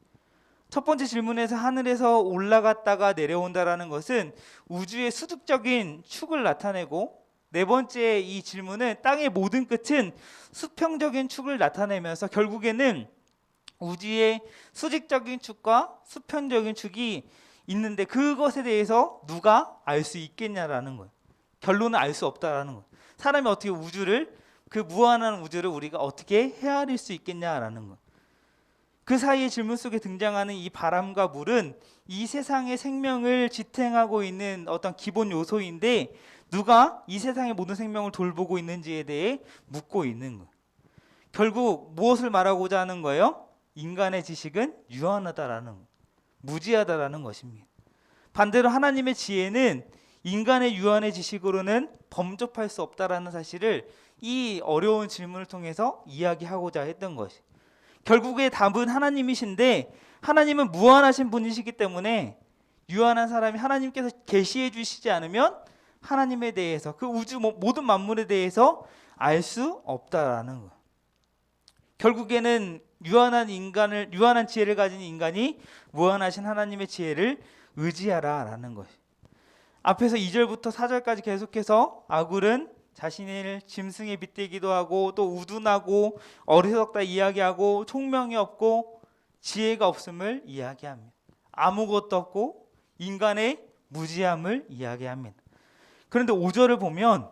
첫 번째 질문에서 하늘에서 올라갔다가 내려온다라는 것은 우주의 수직적인 축을 나타내고, 네 번째 이 질문은 땅의 모든 끝은 수평적인 축을 나타내면서 결국에는 우주의 수직적인 축과 수평적인 축이 있는데 그것에 대해서 누가 알 수 있겠냐라는 거예요. 결론은 알 수 없다라는 거예요. 사람이 어떻게 우주를, 그 무한한 우주를 우리가 어떻게 헤아릴 수 있겠냐라는 거예요. 그 사이의 질문 속에 등장하는 이 바람과 물은 이 세상의 생명을 지탱하고 있는 어떤 기본 요소인데 누가 이 세상의 모든 생명을 돌보고 있는지에 대해 묻고 있는 거예요. 결국 무엇을 말하고자 하는 거예요? 인간의 지식은 유한하다라는 거예요. 무지하다라는 것입니다. 반대로 하나님의 지혜는 인간의 유한의 지식으로는 범접할 수 없다라는 사실을 이 어려운 질문을 통해서 이야기하고자 했던 것이. 결국에 답은 하나님이신데 하나님은 무한하신 분이시기 때문에 유한한 사람이 하나님께서 계시해 주시지 않으면 하나님에 대해서, 그 우주 모든 만물에 대해서 알 수 없다라는 거예요. 결국에는 유한한 지혜를 가진 인간이 무한하신 하나님의 지혜를 의지하라라는 것이. 앞에서 2절부터 4절까지 계속해서 아굴은 자신을 짐승에 빗대기도 하고 또 우둔하고 어리석다 이야기하고 총명이 없고 지혜가 없음을 이야기합니다. 아무것도 없고 인간의 무지함을 이야기합니다. 그런데 5절을 보면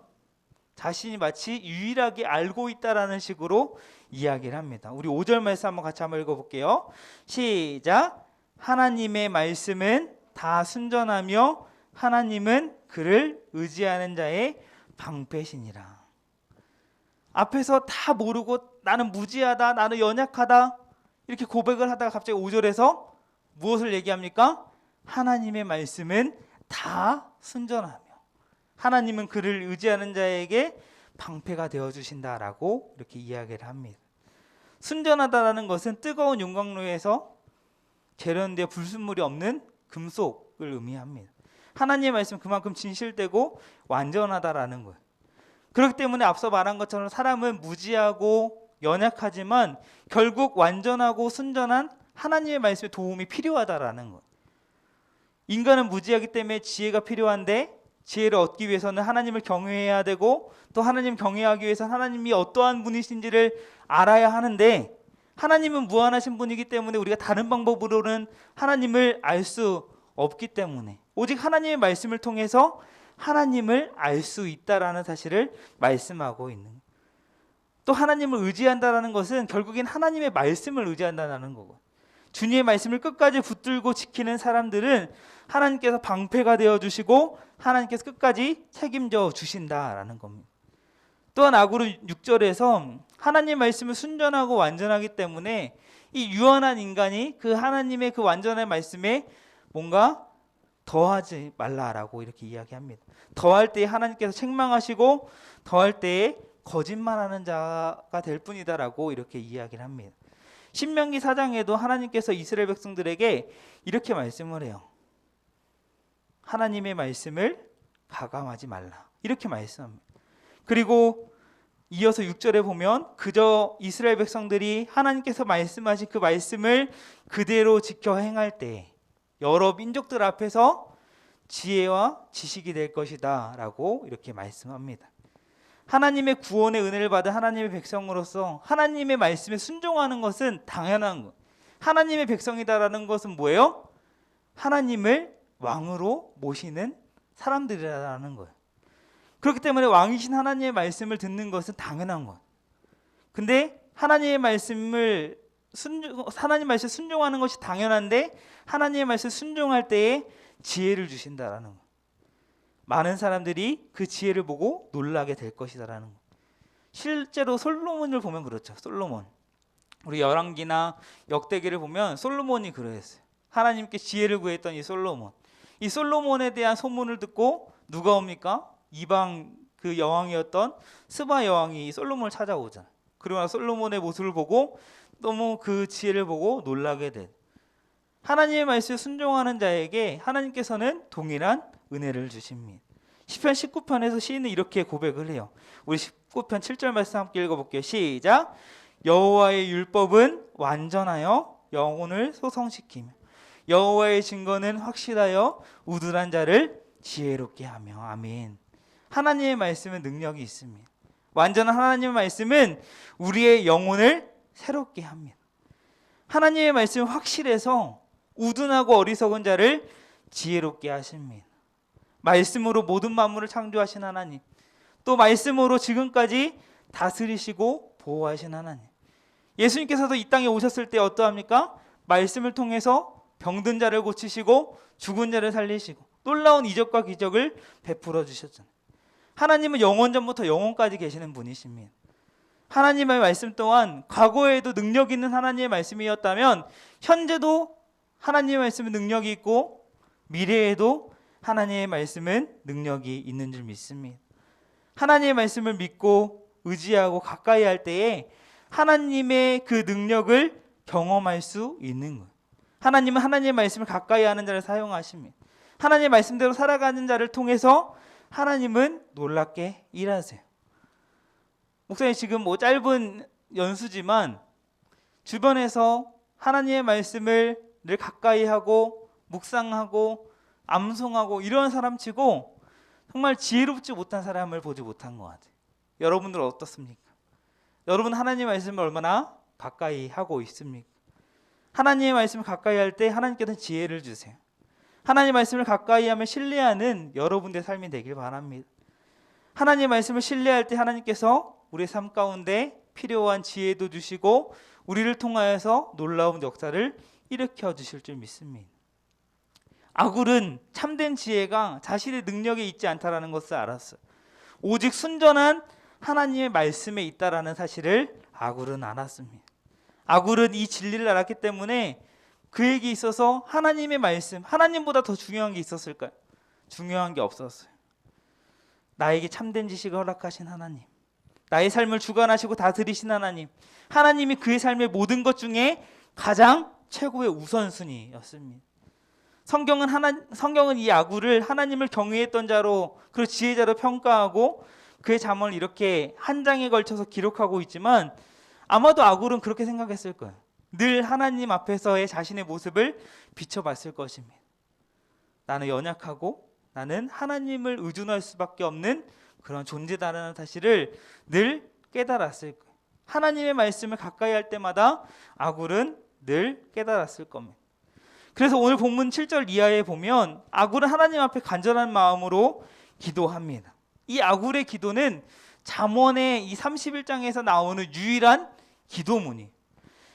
자신이 마치 유일하게 알고 있다라는 식으로 이야기를 합니다. 우리 5절 말씀 한번 읽어볼게요. 시작. 하나님의 말씀은 다 순전하며 하나님은 그를 의지하는 자의 방패시니라. 앞에서 다 모르고 나는 무지하다, 나는 연약하다 이렇게 고백을 하다가 갑자기 5절에서 무엇을 얘기합니까? 하나님의 말씀은 다 순전하며 하나님은 그를 의지하는 자에게 방패가 되어주신다라고 이렇게 이야기를 합니다. 순전하다라는 것은 뜨거운 용광로에서 재련되어 불순물이 없는 금속을 의미합니다. 하나님의 말씀 그만큼 진실되고 완전하다라는 거예요. 그렇기 때문에 앞서 말한 것처럼 사람은 무지하고 연약하지만 결국 완전하고 순전한 하나님의 말씀의 도움이 필요하다라는 거예요. 인간은 무지하기 때문에 지혜가 필요한데 지혜를 얻기 위해서는 하나님을 경외해야 되고 또 하나님 경외하기 위해서는 하나님이 어떠한 분이신지를 알아야 하는데 하나님은 무한하신 분이기 때문에 우리가 다른 방법으로는 하나님을 알 수 없기 때문에 오직 하나님의 말씀을 통해서 하나님을 알 수 있다라는 사실을 말씀하고 있는 거예요. 또 하나님을 의지한다라는 것은 결국엔 하나님의 말씀을 의지한다는 거고, 주님의 말씀을 끝까지 붙들고 지키는 사람들은 하나님께서 방패가 되어주시고 하나님께서 끝까지 책임져 주신다라는 겁니다. 또한 아고르 6절에서 하나님의 말씀은 순전하고 완전하기 때문에 이 유한한 인간이 그 하나님의 그 완전한 말씀에 뭔가 더하지 말라라고 이렇게 이야기합니다. 더할 때에 하나님께서 책망하시고 더할 때에 거짓말하는 자가 될 뿐이다라고 이렇게 이야기를 합니다. 신명기 4장에도 하나님께서 이스라엘 백성들에게 이렇게 말씀을 해요. 하나님의 말씀을 가감하지 말라 이렇게 말씀합니다. 그리고 이어서 6절에 보면 그저 이스라엘 백성들이 하나님께서 말씀하신 그 말씀을 그대로 지켜 행할 때 여러 민족들 앞에서 지혜와 지식이 될 것이다 라고 이렇게 말씀합니다. 하나님의 구원의 은혜를 받은 하나님의 백성으로서 하나님의 말씀에 순종하는 것은 당연한 것. 하나님의 백성이다라는 것은 뭐예요? 하나님을 왕으로 모시는 사람들이라는 거예요. 그렇기 때문에 왕이신 하나님의 말씀을 듣는 것은 당연한 것. 근데 하나님의 말씀을 순종하는 것이 당연한데 하나님의 말씀을 순종할 때에 지혜를 주신다라는 것. 많은 사람들이 그 지혜를 보고 놀라게 될 것이다라는 것. 실제로 솔로몬을 보면 그렇죠. 솔로몬. 우리 열왕기나 역대기를 보면 솔로몬이 그러했어요. 하나님께 지혜를 구했던 이 솔로몬. 이 솔로몬에 대한 소문을 듣고 누가 옵니까? 이방 그 여왕이었던 스바 여왕이 솔로몬을 찾아오잖아요. 그러나 솔로몬의 모습을 보고 너무 그 지혜를 보고 놀라게 된. 하나님의 말씀에 순종하는 자에게 하나님께서는 동일한 은혜를 주십니다. 시편 19편에서 시인은 이렇게 고백을 해요. 우리 19편 7절 말씀 함께 읽어볼게요. 시작. 여호와의 율법은 완전하여 영혼을 소성시키며 여호와의 증거는 확실하여 우둔한 자를 지혜롭게 하며. 아멘. 하나님의 말씀은 능력이 있습니다. 완전한 하나님의 말씀은 우리의 영혼을 새롭게 합니다. 하나님의 말씀은 확실해서 우둔하고 어리석은 자를 지혜롭게 하십니다. 말씀으로 모든 만물을 창조하신 하나님, 또 말씀으로 지금까지 다스리시고 보호하신 하나님. 예수님께서도 이 땅에 오셨을 때 어떠합니까? 말씀을 통해서 병든 자를 고치시고 죽은 자를 살리시고 놀라운 이적과 기적을 베풀어 주셨잖아요. 하나님은 영원 전부터 영원까지 계시는 분이십니다. 하나님의 말씀 또한 과거에도 능력 있는 하나님의 말씀이었다면 현재도 하나님의 말씀은 능력이 있고 미래에도 하나님의 말씀은 능력이 있는 줄 믿습니다. 하나님의 말씀을 믿고 의지하고 가까이 할 때에 하나님의 그 능력을 경험할 수 있는 거예요. 하나님은 하나님의 말씀을 가까이 하는 자를 사용하십니다. 하나님의 말씀대로 살아가는 자를 통해서 하나님은 놀랍게 일하세요. 목사님 지금 짧은 연수지만 주변에서 하나님의 말씀을 늘 가까이 하고 묵상하고 암송하고 이런 사람 치고 정말 지혜롭지 못한 사람을 보지 못한 것 같아요. 여러분들 어떻습니까? 여러분 하나님의 말씀을 얼마나 가까이 하고 있습니까? 하나님의 말씀을 가까이 할 때 하나님께서 지혜를 주세요. 하나님의 말씀을 가까이 하면 신뢰하는 여러분들의 삶이 되길 바랍니다. 하나님의 말씀을 신뢰할 때 하나님께서 우리의 삶 가운데 필요한 지혜도 주시고 우리를 통하여서 놀라운 역사를 일으켜 주실 줄 믿습니다. 아굴은 참된 지혜가 자신의 능력에 있지 않다라는 것을 알았어요. 오직 순전한 하나님의 말씀에 있다라는 사실을 아굴은 알았습니다. 아굴은 이 진리를 알았기 때문에 그에게 있어서 하나님의 말씀, 하나님보다 더 중요한 게 있었을까요? 중요한 게 없었어요. 나에게 참된 지식을 허락하신 하나님, 나의 삶을 주관하시고 다스리신 하나님, 하나님이 그의 삶의 모든 것 중에 가장 최고의 우선순위였습니다. 성경은 이 아굴을 하나님을 경외했던 자로, 그리고 지혜자로 평가하고 그의 잠언을 이렇게 한 장에 걸쳐서 기록하고 있지만 아마도 아굴은 그렇게 생각했을 거예요. 늘 하나님 앞에서의 자신의 모습을 비춰봤을 것입니다. 나는 연약하고 나는 하나님을 의존할 수밖에 없는 그런 존재다라는 사실을 늘 깨달았을 거예요. 하나님의 말씀을 가까이 할 때마다 아굴은 늘 깨달았을 겁니다. 그래서 오늘 본문 7절 이하에 보면 아굴은 하나님 앞에 간절한 마음으로 기도합니다. 이 아굴의 기도는 잠언의 이 31장에서 나오는 유일한 기도문이.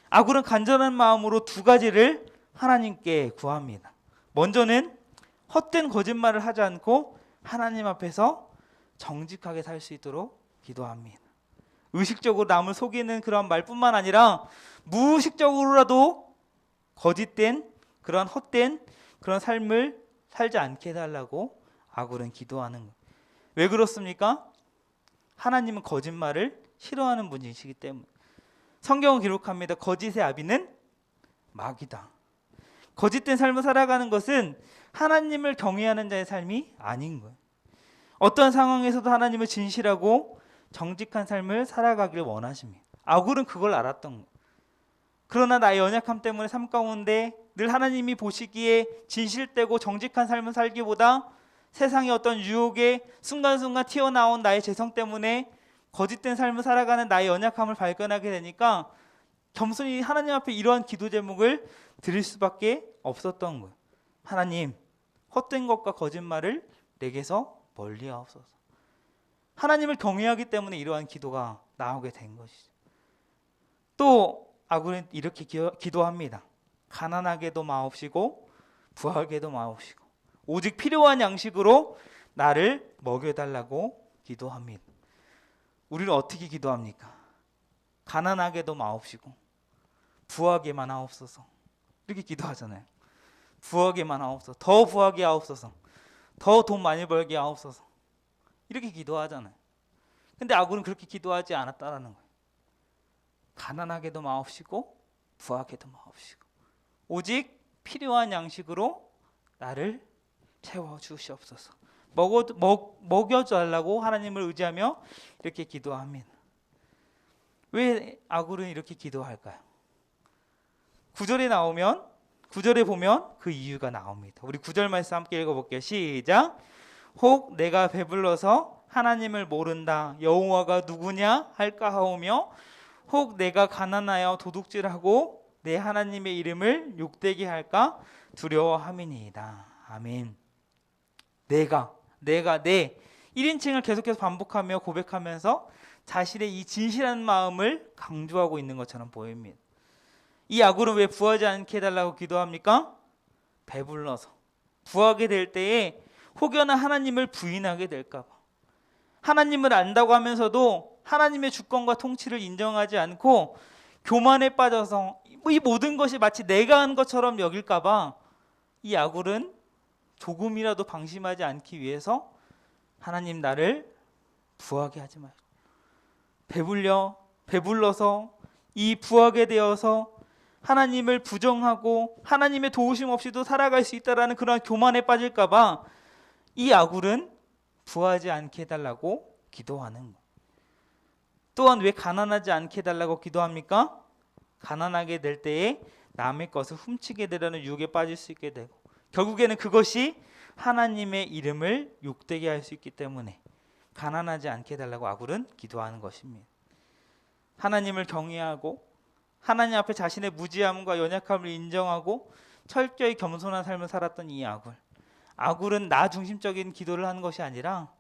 아굴은 간절한 마음으로 두 가지를 하나님께 구합니다. 먼저는 헛된 거짓말을 하지 않고 하나님 앞에서 정직하게 살 수 있도록 기도합니다. 의식적으로 남을 속이는 그런 말뿐만 아니라 무의식적으로라도 거짓된 그런 헛된 그런 삶을 살지 않게 해달라고 아굴은 기도하는 거예요. 왜 그렇습니까? 하나님은 거짓말을 싫어하는 분이시기 때문에. 성경은 기록합니다. 거짓의 아비는 마귀다. 거짓된 삶을 살아가는 것은 하나님을 경외하는 자의 삶이 아닌 거예요. 어떤 상황에서도 하나님을 진실하고 정직한 삶을 살아가기를 원하십니다. 아굴은 그걸 알았던 거예요. 그러나 나의 연약함 때문에 삶 가운데 늘 하나님이 보시기에 진실되고 정직한 삶을 살기보다 세상의 어떤 유혹에 순간순간 튀어나온 나의 죄성 때문에 거짓된 삶을 살아가는 나의 연약함을 발견하게 되니까 겸손히 하나님 앞에 이러한 기도 제목을 드릴 수밖에 없었던 거예요. 하나님, 헛된 것과 거짓말을 내게서 멀리하옵소서. 하나님을 경외하기 때문에 이러한 기도가 나오게 된 것이죠. 또 아굴은 이렇게 기도합니다. 가난하게도 마옵시고 부하게도 마옵시고 오직 필요한 양식으로 나를 먹여달라고 기도합니다. 우리는 어떻게 기도합니까? 가난하게도 마옵시고 부하게만 하옵소서. 이렇게 기도하잖아요. 부하게만 하옵소서. 더 부하게 하옵소서. 더 돈 많이 벌게 하옵소서. 이렇게 기도하잖아요. 근데 아굴은 그렇게 기도하지 않았다라는 거예요. 가난하게도 마옵시고 부하게도 마옵시고 오직 필요한 양식으로 나를 채워주시옵소서. 먹여달라고 하나님을 의지하며 이렇게 기도합니다. 왜 아굴은 이렇게 기도할까요? 9절에 보면 그 이유가 나옵니다. 우리 9절 말씀 함께 읽어볼게요. 시작. 혹 내가 배불러서 하나님을 모른다 여호와가 누구냐 할까 하오며 혹 내가 가난하여 도둑질하고 내 하나님의 이름을 욕되게 할까 두려워함이니이다. 아멘. 내가 내 1인칭을 계속해서 반복하며 고백하면서 자신의 이 진실한 마음을 강조하고 있는 것처럼 보입니다. 이 아굴은 왜 부하지 않게 해달라고 기도합니까? 배불러서 부하게 될 때에 혹여나 하나님을 부인하게 될까 봐. 하나님을 안다고 하면서도 하나님의 주권과 통치를 인정하지 않고 교만에 빠져서 이 모든 것이 마치 내가 한 것처럼 여길까 봐 이 아굴은 조금이라도 방심하지 않기 위해서 하나님 나를 부하게 하지 마요. 배불러서 이 부하게 되어서 하나님을 부정하고 하나님의 도우심 없이도 살아갈 수 있다라는 그런 교만에 빠질까 봐 이 아굴은 부하지 않게 해달라고 기도하는 거예요. 또한 왜 가난하지 않게 해달라고 기도합니까? 가난하게 될 때에 남의 것을 훔치게 되려는 유혹에 빠질 수 있게 되고 결국에는 그것이 하나님의 이름을 욕되게 할 수 있기 때문에 가난하지 않게 해달라고 아굴은 기도하는 것입니다. 하나님을 경외하고 하나님 앞에 자신의 무지함과 연약함을 인정하고 철저히 겸손한 삶을 살았던 이 아굴은 나 중심적인 기도를 하는 것이 아니라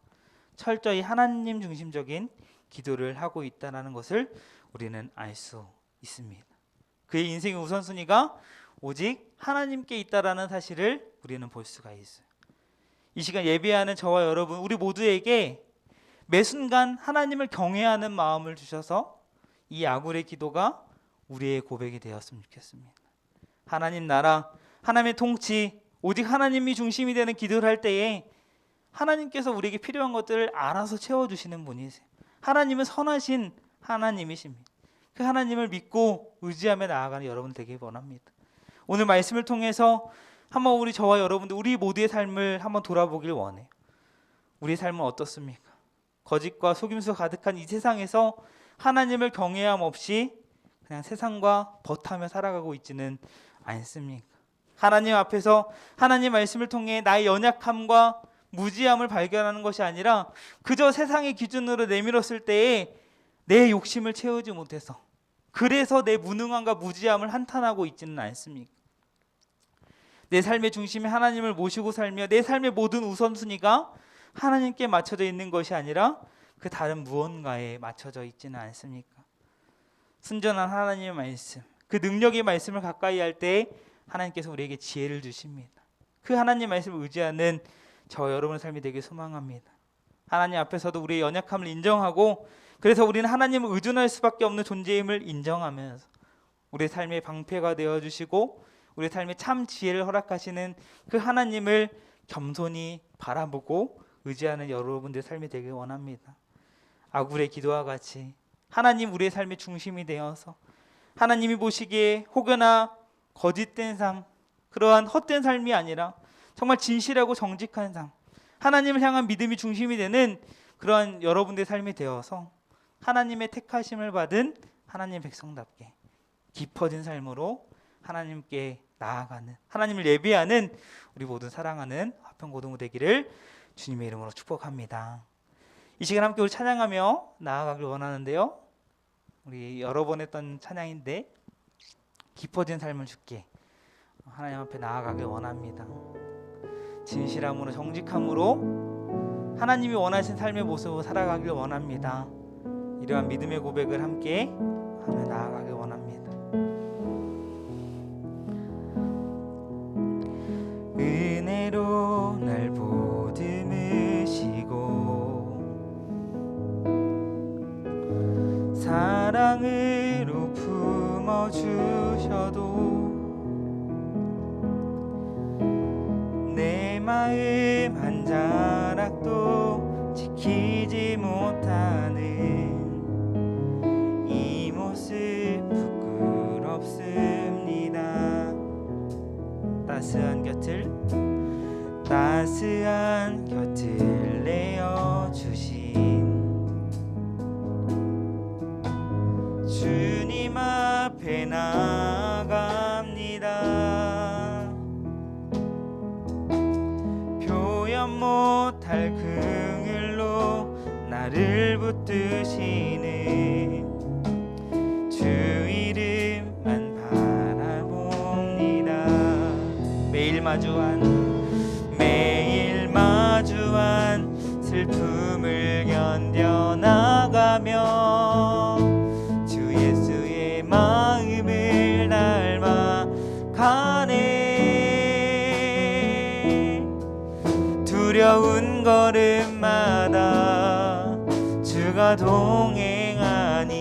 철저히 하나님 중심적인 기도를 하고 있다는 것을 우리는 알 수 있습니다. 그의 인생의 우선순위가 오직 하나님께 있다라는 사실을 우리는 볼 수가 있어요. 이 시간 예배하는 저와 여러분 우리 모두에게 매 순간 하나님을 경외하는 마음을 주셔서 이 아굴의 기도가 우리의 고백이 되었으면 좋겠습니다. 하나님 나라, 하나님의 통치, 오직 하나님이 중심이 되는 기도를 할 때에 하나님께서 우리에게 필요한 것들을 알아서 채워주시는 분이세요. 하나님은 선하신 하나님이십니다. 그 하나님을 믿고 의지하며 나아가는 여러분 되길 원합니다. 오늘 말씀을 통해서 한번 저와 여러분들 우리 모두의 삶을 한번 돌아보길 원해요. 우리 삶은 어떻습니까? 거짓과 속임수 가득한 이 세상에서 하나님을 경외함 없이 그냥 세상과 버타며 살아가고 있지는 않습니까? 하나님 앞에서 하나님 말씀을 통해 나의 연약함과 무지함을 발견하는 것이 아니라 그저 세상의 기준으로 내밀었을 때에 내 욕심을 채우지 못해서 그래서 내 무능함과 무지함을 한탄하고 있지는 않습니까? 내 삶의 중심에 하나님을 모시고 살며 내 삶의 모든 우선순위가 하나님께 맞춰져 있는 것이 아니라 그 다른 무언가에 맞춰져 있지는 않습니까? 순전한 하나님의 말씀, 그 능력의 말씀을 가까이 할 때 하나님께서 우리에게 지혜를 주십니다. 그 하나님 말씀을 의지하는 저 여러분의 삶이 되길 소망합니다. 하나님 앞에서도 우리의 연약함을 인정하고 그래서 우리는 하나님을 의존할 수밖에 없는 존재임을 인정하면서 우리의 삶의 방패가 되어주시고 우리의 삶에 참 지혜를 허락하시는 그 하나님을 겸손히 바라보고 의지하는 여러분들의 삶이 되길 원합니다. 아굴의 기도와 같이 하나님 우리의 삶의 중심이 되어서 하나님이 보시기에 혹여나 거짓된 삶, 그러한 헛된 삶이 아니라 정말 진실하고 정직한 삶, 하나님을 향한 믿음이 중심이 되는 그러한 여러분들의 삶이 되어서 하나님의 택하심을 받은 하나님의 백성답게 깊어진 삶으로 하나님께 나아가는, 하나님을 예배하는 우리 모두 사랑하는 화평고등부 되기를 주님의 이름으로 축복합니다. 이 시간 함께 우리 찬양하며 나아가길 원하는데요, 우리 여러 번 했던 찬양인데 깊어진 삶을 주께 하나님 앞에 나아가길 원합니다. 진실함으로 정직함으로 하나님이 원하신 삶의 모습으로 살아가길 원합니다. 이러한 믿음의 고백을 함께 하며 나아가길 원합니다. 은혜로 날 보듬으시고 사랑으로 품어주셔도 내 마음 한 자락도 지키지 못하는 이 모습 부끄럽습니다. 따스한 곁을 내어주신 나아갑니다. 표현 못할 긍휼로 나를 붙드시는 주 이름만 바라봅니다. 매일 마주한 슬픔을 견뎌나가며 주 예수의 마음을 닮아 가네. 두려운 걸음마다 주가 동행하니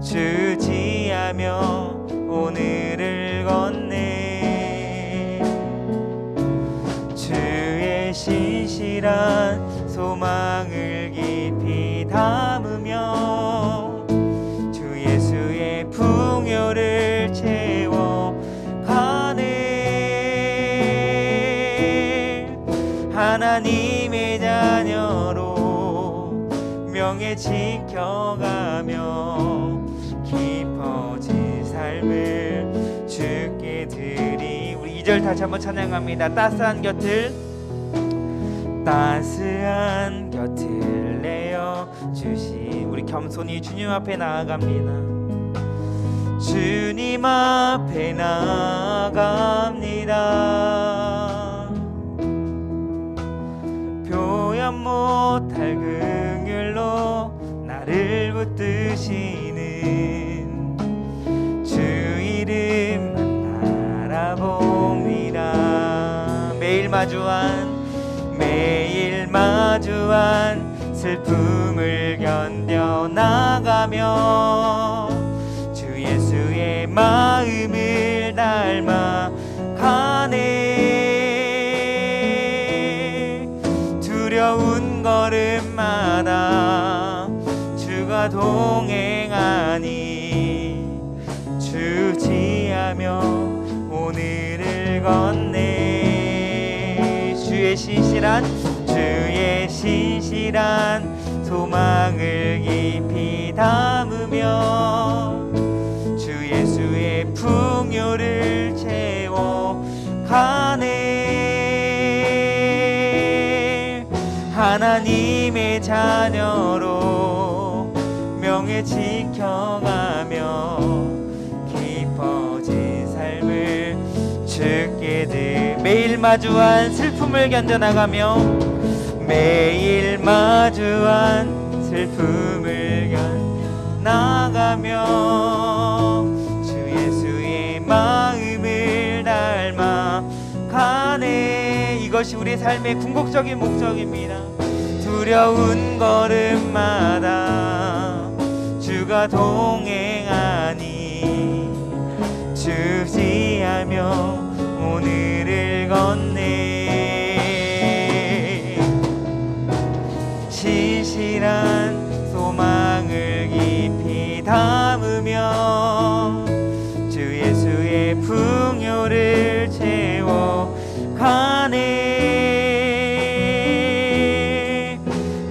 주지하며 오늘을 걷네. 주의 신실한 소망을 깊이 담으며 주 예수의 풍요를 채워가네. 하나님의 자녀로 명예 지켜가며 깊어진 삶을 주께 드리. 우리 2절 다시 한번 찬양합니다. 따스한 곁을 내어 주시. 우리 겸손히 주님 앞에 나아갑니다. 주님 앞에 나아갑니다. 표현 못할 긍휼로 나를 붙드시는 주 이름만 바라봅니다. 매일 마주한 슬픔을 견뎌나가며 주 예수의 마음을 닮아 가네. 두려운 걸음마다 주가 동행하니 주지하며 오늘을 걷네. 주의 신실한 소망을 깊이 담으며 주 예수의 풍요를 채워가네. 하나님의 자녀로 명예 지켜가며 깊어진 삶을 주께 드리. 매일 마주한 슬픔을 견뎌나가며 매일 마주한 슬픔을 견뎌나가며 주 예수의 마음을 닮아 가네. 이것이 우리의 삶의 궁극적인 목적입니다. 두려운 걸음마다 주가 동행하니 주지하며 오늘을 걷네. 신실한 소망을 깊이 담으며 주 예수의 풍요를 채워가네.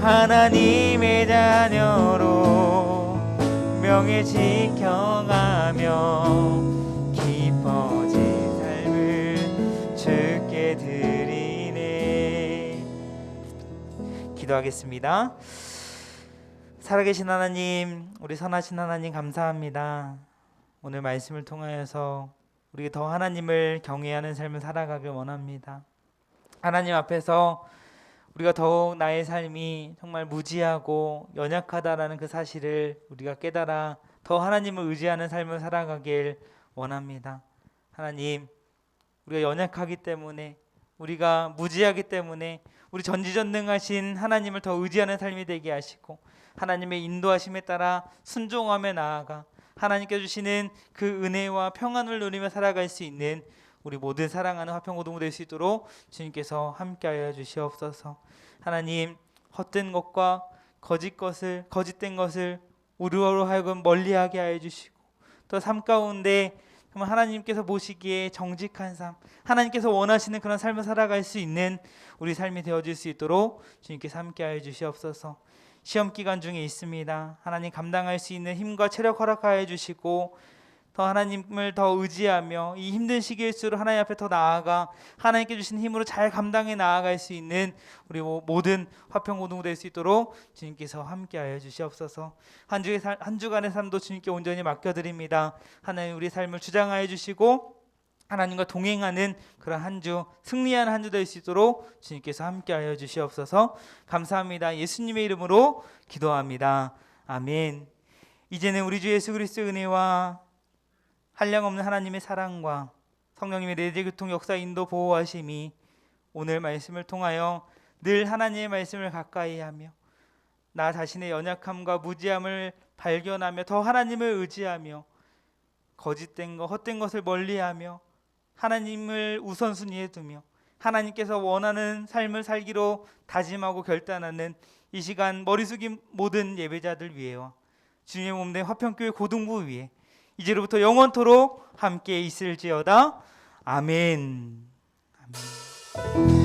하나님의 자녀로 명예 지켜가며 깊어진 삶을 주께 드리네. 기도하겠습니다. 살아계신 하나님, 우리 선하신 하나님 감사합니다. 오늘 말씀을 통하여서 우리가 더 하나님을 경외하는 삶을 살아가길 원합니다. 하나님 앞에서 우리가 더욱 나의 삶이 정말 무지하고 연약하다라는 그 사실을 우리가 깨달아 더 하나님을 의지하는 삶을 살아가길 원합니다. 하나님, 우리가 연약하기 때문에, 우리가 무지하기 때문에 우리 전지전능하신 하나님을 더 의지하는 삶이 되게 하시고 하나님의 인도하심에 따라 순종하며 나아가 하나님께 주시는 그 은혜와 평안을 누리며 살아갈 수 있는 우리 모든 사랑하는 화평고등부 될 수 있도록 주님께서 함께하여 주시옵소서. 하나님, 헛된 것과 거짓된 것을 우리로 하여금 멀리하게 하여 주시고 또 삶 가운데 정말 하나님께서 보시기에 정직한 삶, 하나님께서 원하시는 그런 삶을 살아갈 수 있는 우리 삶이 되어질 수 있도록 주님께서 함께하여 주시옵소서. 시험 기간 중에 있습니다. 하나님 감당할 수 있는 힘과 체력 허락하여 주시고 더 하나님을 더 의지하며 이 힘든 시기일수록 하나님 앞에 더 나아가 하나님께 주신 힘으로 잘 감당해 나아갈 수 있는 우리 모든 화평고등부 될 수 있도록 주님께서 함께하여 주시옵소서. 한 주간의 삶도 주님께 온전히 맡겨드립니다. 하나님 우리 삶을 주장하여 주시고 하나님과 동행하는 그런 한 주, 승리하는 한 주 될 수 있도록 주님께서 함께하여 주시옵소서. 감사합니다. 예수님의 이름으로 기도합니다. 아멘. 이제는 우리 주 예수 그리스도의 은혜와 한량없는 하나님의 사랑과 성령님의 내재교통 역사 인도 보호하심이 오늘 말씀을 통하여 늘 하나님의 말씀을 가까이 하며 나 자신의 연약함과 무지함을 발견하며 더 하나님을 의지하며 거짓된 것, 헛된 것을 멀리하며 하나님을 우선순위에 두며 하나님께서 원하는 삶을 살기로 다짐하고 결단하는 이 시간 머리 숙인 모든 예배자들 위에와 주님의 몸된 화평교회 고등부 위에 이제로부터 영원토록 함께 있을지어다. 아멘. 아멘.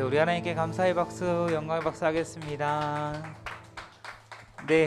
우리 하나님께 감사의 박수, 영광의 박수 하겠습니다.